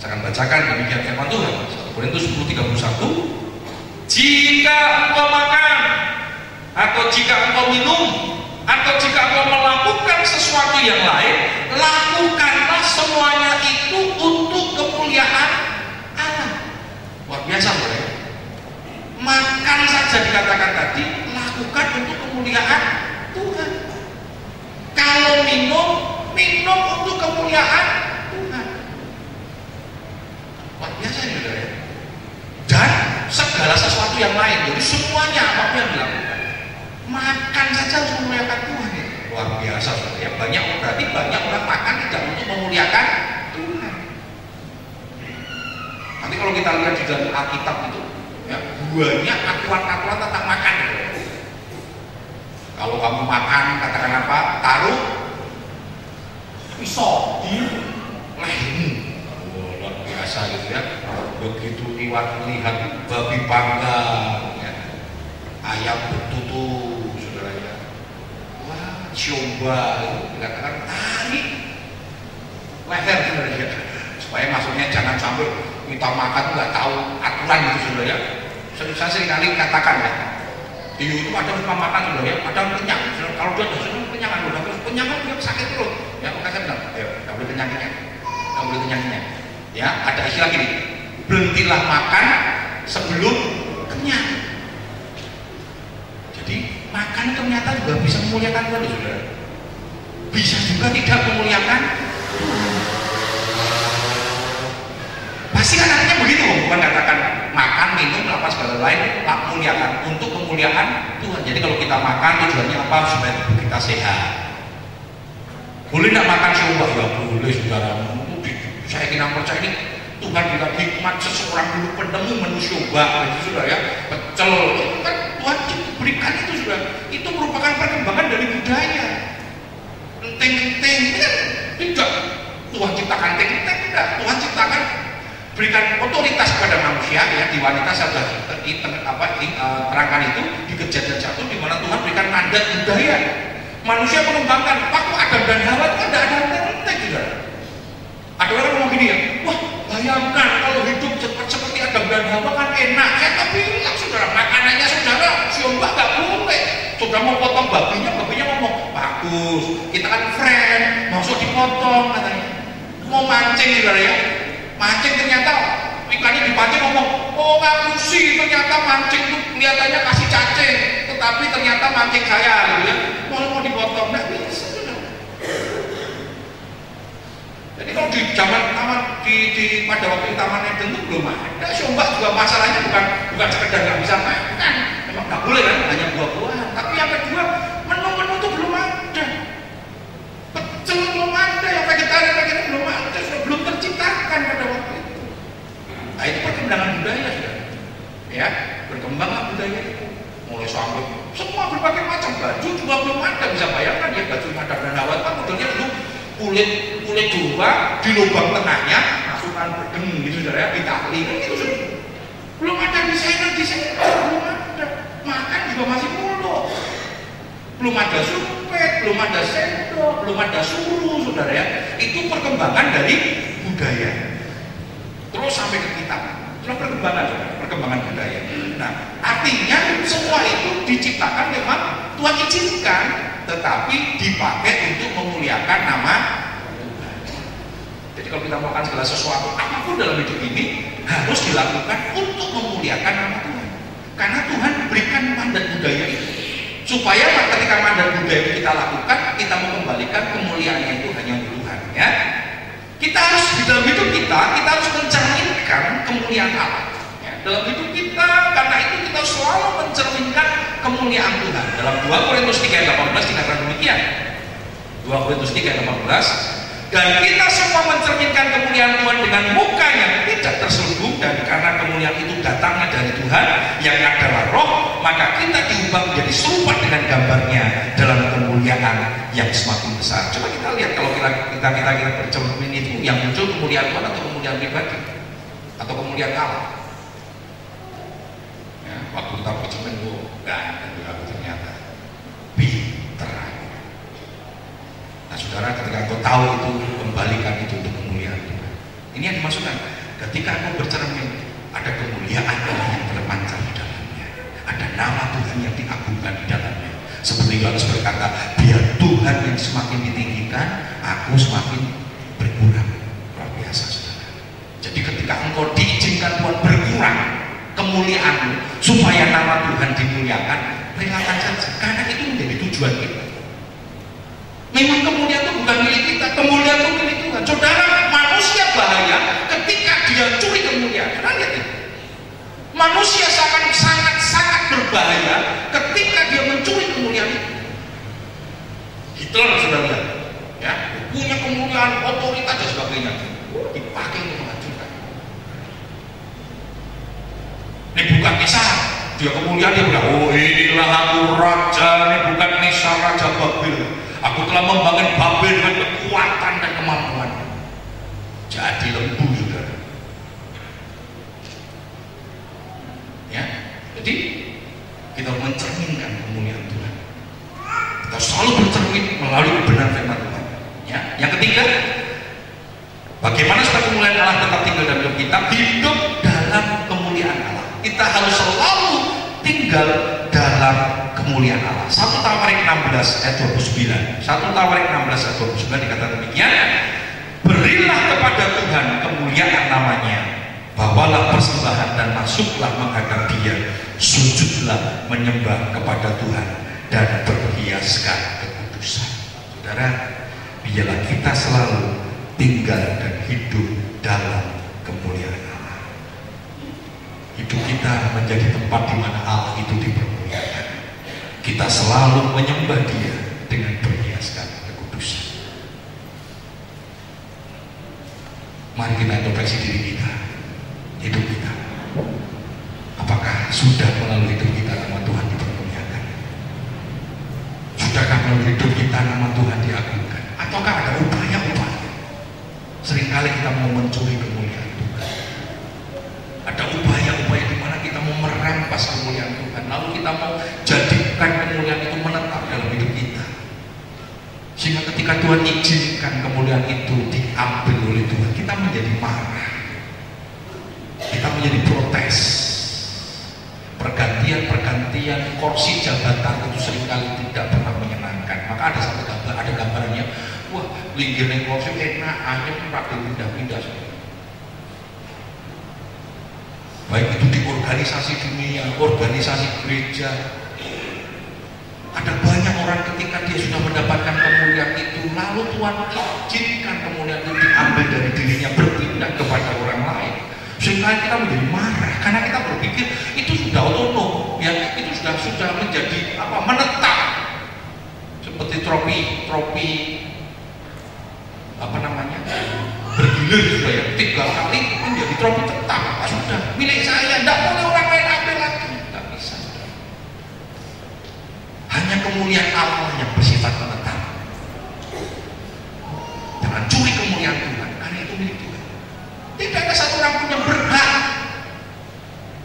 B: Saya akan bacakan demikian firman Tuhan. 1 Korintus 10:31. Jika engkau makan, atau jika engkau minum, atau jika engkau melakukan sesuatu yang lain, lakukanlah semuanya itu untuk kemuliaan Allah. Luar biasa, boleh. Makan saja dikatakan tadi, lakukan untuk kemuliaan Tuhan. Kalau minum, minum untuk kemuliaan Tuhan. Luar biasa ini, saudara. Dan segala sesuatu yang lain, jadi semuanya apapun yang dilakukan, makan saja harus memuliakan Tuhan. Luar biasa, saudara. Ya, berarti banyak orang makan tidak untuk memuliakan Tuhan. Nanti kalau kita lihat di dalam Alkitab itu, ya, banyak aturan-aturan tentang makan. Kalau kamu makan, katakan apa? Taruh pisau di lehermu. Oh, luar biasa gitu ya. Begitu lihat babi panggang, ya, ayam betutu, saudara ya. Wah, coba dikatakan tarik leher, saudara ya. Supaya maksudnya jangan sampai kita makan nggak tahu aturan gitu, saudara ya. Saya seringkali katakan ya, di itu ada yang makan, saudara ya, ada yang kenyang. Kalau dia sudah kenyangan, kenyangan dia sakit perut. Ya, maka saya bilang, ayo, nggak boleh kenyang-kenyang, nggak boleh kenyang-kenyang. Ya, ada istilah gini, berhentilah makan sebelum kenyang. Jadi makan ternyata juga bisa memuliakan Tuhan, saudara. Bisa juga tidak memuliakan. Pasti kan artinya begitu, bukan katakan makan, minum, apa segala lain, memuliakan untuk kemuliaan Tuhan. Jadi kalau kita makan tujuannya apa? Supaya tubuh kita sehat. Boleh tidak makan coba? Ya boleh, saudara. Saya kira percaya ini Tuhan bilang hikmat seseorang dulu penemu menu coba, itu sudah ya, pecel, itu kan Tuhan berikan itu sudah. Itu merupakan perkembangan dari budaya. Enteng-enteng itu kan tidak Tuhan ciptakan enteng-enteng, tidak. Tuhan ciptakan berikan otoritas kepada manusia ya. Di wanita saya sudah terangkan itu di Kejadian 1 di mana Tuhan berikan mandat budaya. Manusia mengembangkan. Waktu Adam dan Hawa itu ada enteng-enteng juga. Ada orang ngomong gini ya, wah bayangkan kalau hidup seperti Adam dan Hawa kan enak. Ya tapi bilang saudara, makanannya saudara siomba gak boleh. Saudara mau potong babinya ngomong bagus, kita kan friend, maksud dipotong katanya. Mau mancing saudara ya, mancing ternyata ikannya dipancing ngomong, oh ngaku sih ternyata mancing tuh kelihatannya kasih cacing, tetapi ternyata mancing saya gitu ya. Mau dipotong, nggak bisa saudara. Jadi kalau di zaman taman pada waktu di Taman Eden itu belum ada. Siombak juga masalahnya bukan sekedar nggak bisa makan, memang nggak boleh kan, hanya buah-buahan. Tapi yang kedua, menu-menu itu belum ada. Pecel belum ada, yang vegetarian belum ada, sudah belum terciptakan pada waktu itu. Nah itu perkembangan budaya sudah. Ya, berkembanglah budaya itu. Mulai sampai semua berbagai macam baju juga belum ada, bisa bayangkan ya baju Adam dan Hawa kan modelnya itu kulit domba di lubang tengahnya masukkan bedeng gitu saudara ya, ditali kan itu sudah. Belum ada desainer belum ada. Makan juga masih muluk. Belum ada sumpet, belum ada sendok, belum ada suruh saudara ya. Itu perkembangan dari budaya. Terus sampai ke kita. Itulah perkembangan budaya. Nah, artinya semua itu diciptakan memang Tuhan izinkan, tetapi dipakai untuk memuliakan nama Tuhan. Jadi kalau kita melakukan segala sesuatu apapun dalam hidup ini harus dilakukan untuk memuliakan nama Tuhan. Karena Tuhan berikan mandat budaya itu supaya ketika mandat budaya itu kita lakukan, kita mengembalikan kemuliaannya itu hanya Tuhan ya. Kita harus di dalam hidup kita harus mencerminkan kemuliaan Allah. Ya, dalam hidup kita, karena itu kita selalu mencerminkan kemuliaan Tuhan. Dalam 2 Korintus 3:18 dikatakan demikian. 2 Korintus 3:18, dan kita semua mencerminkan kemuliaan Tuhan dengan muka yang tidak terselubung, dan karena kemuliaan itu datangnya dari Tuhan yang adalah Roh, maka kita diubah menjadi serupa dengan gambarnya dalam kemuliaan yang semakin besar. Coba kita lihat kalau kita bercermin itu yang muncul kemuliaan Tuhan atau kemuliaan pribadi atau kemuliaan Allah. Ya, waktu kita bercermin itu ganteng juga ternyata pinter. Nah saudara, ketika engkau tahu itu, kembalikan itu untuk kemuliaan Tuhan. Ini yang dimaksudkan ketika engkau bercermin ada kemuliaan Allah yang terpancar di dalam. ada nama Tuhan yang diagungkan di dalamnya. Seperti Yohanes berkata, biar Tuhan yang semakin ditinggikan, aku semakin berkurang. Luar biasa, saudara. Jadi ketika engkau diizinkan Tuhan berkurang kemuliaanmu, supaya nama Tuhan dimuliakan, relakan saja, karena itu menjadi tujuan kita. Memang kemuliaan itu bukan milik kita, kemuliaan itu milik Tuhan. Saudara, manusia bahaya ketika dia curi kemuliaan. Karena lihat itu, manusia sangat berbahaya ketika dia mencuri kemuliaan itu. Hitler, saudara, ya, punya kemuliaan, otoritas dan sebagainya, dipakai untuk menghancurkan. Ini bukan kisah, dia kemuliaan, dia bilang, oh inilah aku raja, ini bukan Nisa raja Babel. Aku telah membangun Babel dengan kekuatan dan kemampuan. Jadi lembu, saudara. Ya, jadi kita mencerminkan kemuliaan Tuhan. Kita selalu bercermin melalui kebenaran firman Tuhan. Ya, yang ketiga, bagaimana supaya kemuliaan Allah tetap tinggal dalam hidup kita? Hidup dalam kemuliaan Allah. Kita harus selalu tinggal dalam kemuliaan Allah. 1 Tawarik 16 ayat 29. 1 Tawarik 16 ayat 29 dikatakan demikian, berilah kepada Tuhan kemuliaan namanya, bawalah persembahan dan masuklah menghadap Dia, sujudlah menyembah kepada Tuhan dan berhiaskan kekudusan. Saudara, biarlah kita selalu tinggal dan hidup dalam kemuliaan Allah. Hidup kita menjadi tempat di mana Allah itu dipermuliakan. Kita selalu menyembah Dia dengan berhiaskan kekudusan. Mari kita introspeksi diri kita, hidup kita. Apakah sudah melalui hidup kita nama Tuhan dipermuliakan? Sudahkah melalui hidup kita nama Tuhan diagungkan? Ataukah ada upaya-upaya? Seringkali kita mau mencuri kemuliaan Tuhan. Ada upaya-upaya di mana kita mau merampas kemuliaan Tuhan, lalu kita mau jadikan kemuliaan itu menetap dalam hidup kita. Sehingga ketika Tuhan izinkan kemuliaan itu diambil oleh Tuhan, kita menjadi marah, kita menjadi protes. Pergantian kursi jabatan itu seringkali tidak pernah menyenangkan. Maka ada satu gambar, ada gambarannya, wah, linggir yang kursi enak, ayam rapi pindah-pindah. Baik itu di organisasi dunia, organisasi gereja, ada banyak orang ketika dia sudah mendapatkan kemuliaan itu, lalu Tuhan izinkan kemuliaan itu diambil dari dirinya, berpindah kepada orang lain, sehingga kita menjadi marah karena kita berpikir itu sudah otonom, ya, itu sudah menjadi menetap, seperti trofi bergilir juga ya, 3 kali menjadi trofi tetap, sudah milik saya, tidak boleh orang lain ambil lagi, tidak bisa. Hanya kemuliaan Allah yang bersifat menetap. Jangan curi kemuliaan Tuhan, karena itu milik Tuhan. Tidak ada satu orang pun yang berhak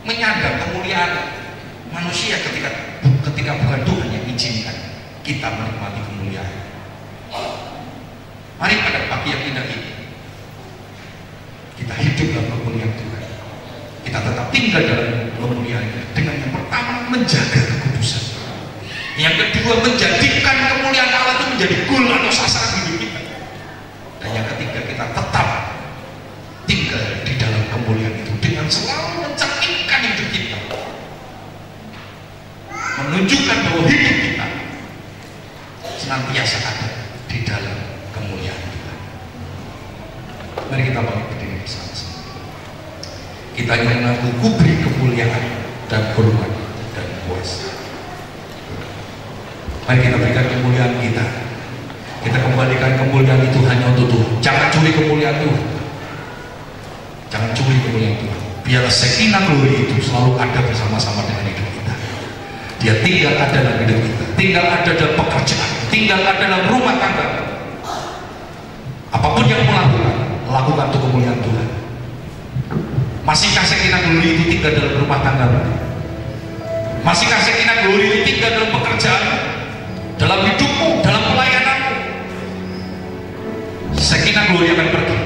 B: menyandang kemuliaan manusia ketika bukan Tuhan yang izinkan kita menikmati kemuliaan. Mari pada pagi yang indah ini kita hidup dalam kemuliaan Tuhan. Kita tetap tinggal dalam kemuliaannya dengan yang pertama menjaga kekudusan. Yang kedua, menjadikan kemuliaan Allah itu menjadi goal atau sasaran hidup kita. Dan yang ketiga, kita tetap tinggal di dalam kemuliaan itu dengan selalu mencerminkan hidup kita, menunjukkan bahwa hidup kita senantiasa ada di dalam kemuliaan Tuhan. Mari kita bangkit berdiri bersama-sama. Kita ingin mengaku beri kemuliaan dan hormat dan kuasa. Mari kita berikan kemuliaan kita. Kita kembalikan kemuliaan itu hanya untuk Tuhan. Jangan curi kemuliaan Tuhan. Jangan curi kemuliaan Tuhan. Biarlah Shekinah glory itu selalu ada bersama-sama dengan hidup kita. Dia tinggal ada dalam hidup kita, tinggal ada dalam pekerjaan, tinggal ada dalam rumah tangga. Apapun yang lakukan untuk kemuliaan Tuhan. Masihkah Shekinah glory itu tinggal dalam rumah tangga? Masihkah Shekinah glory itu tinggal dalam pekerjaan, dalam hidupmu, dalam pelayananmu? Shekinah glory akan pergi,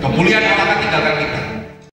B: kemuliaan Allah akan tinggalkan kita.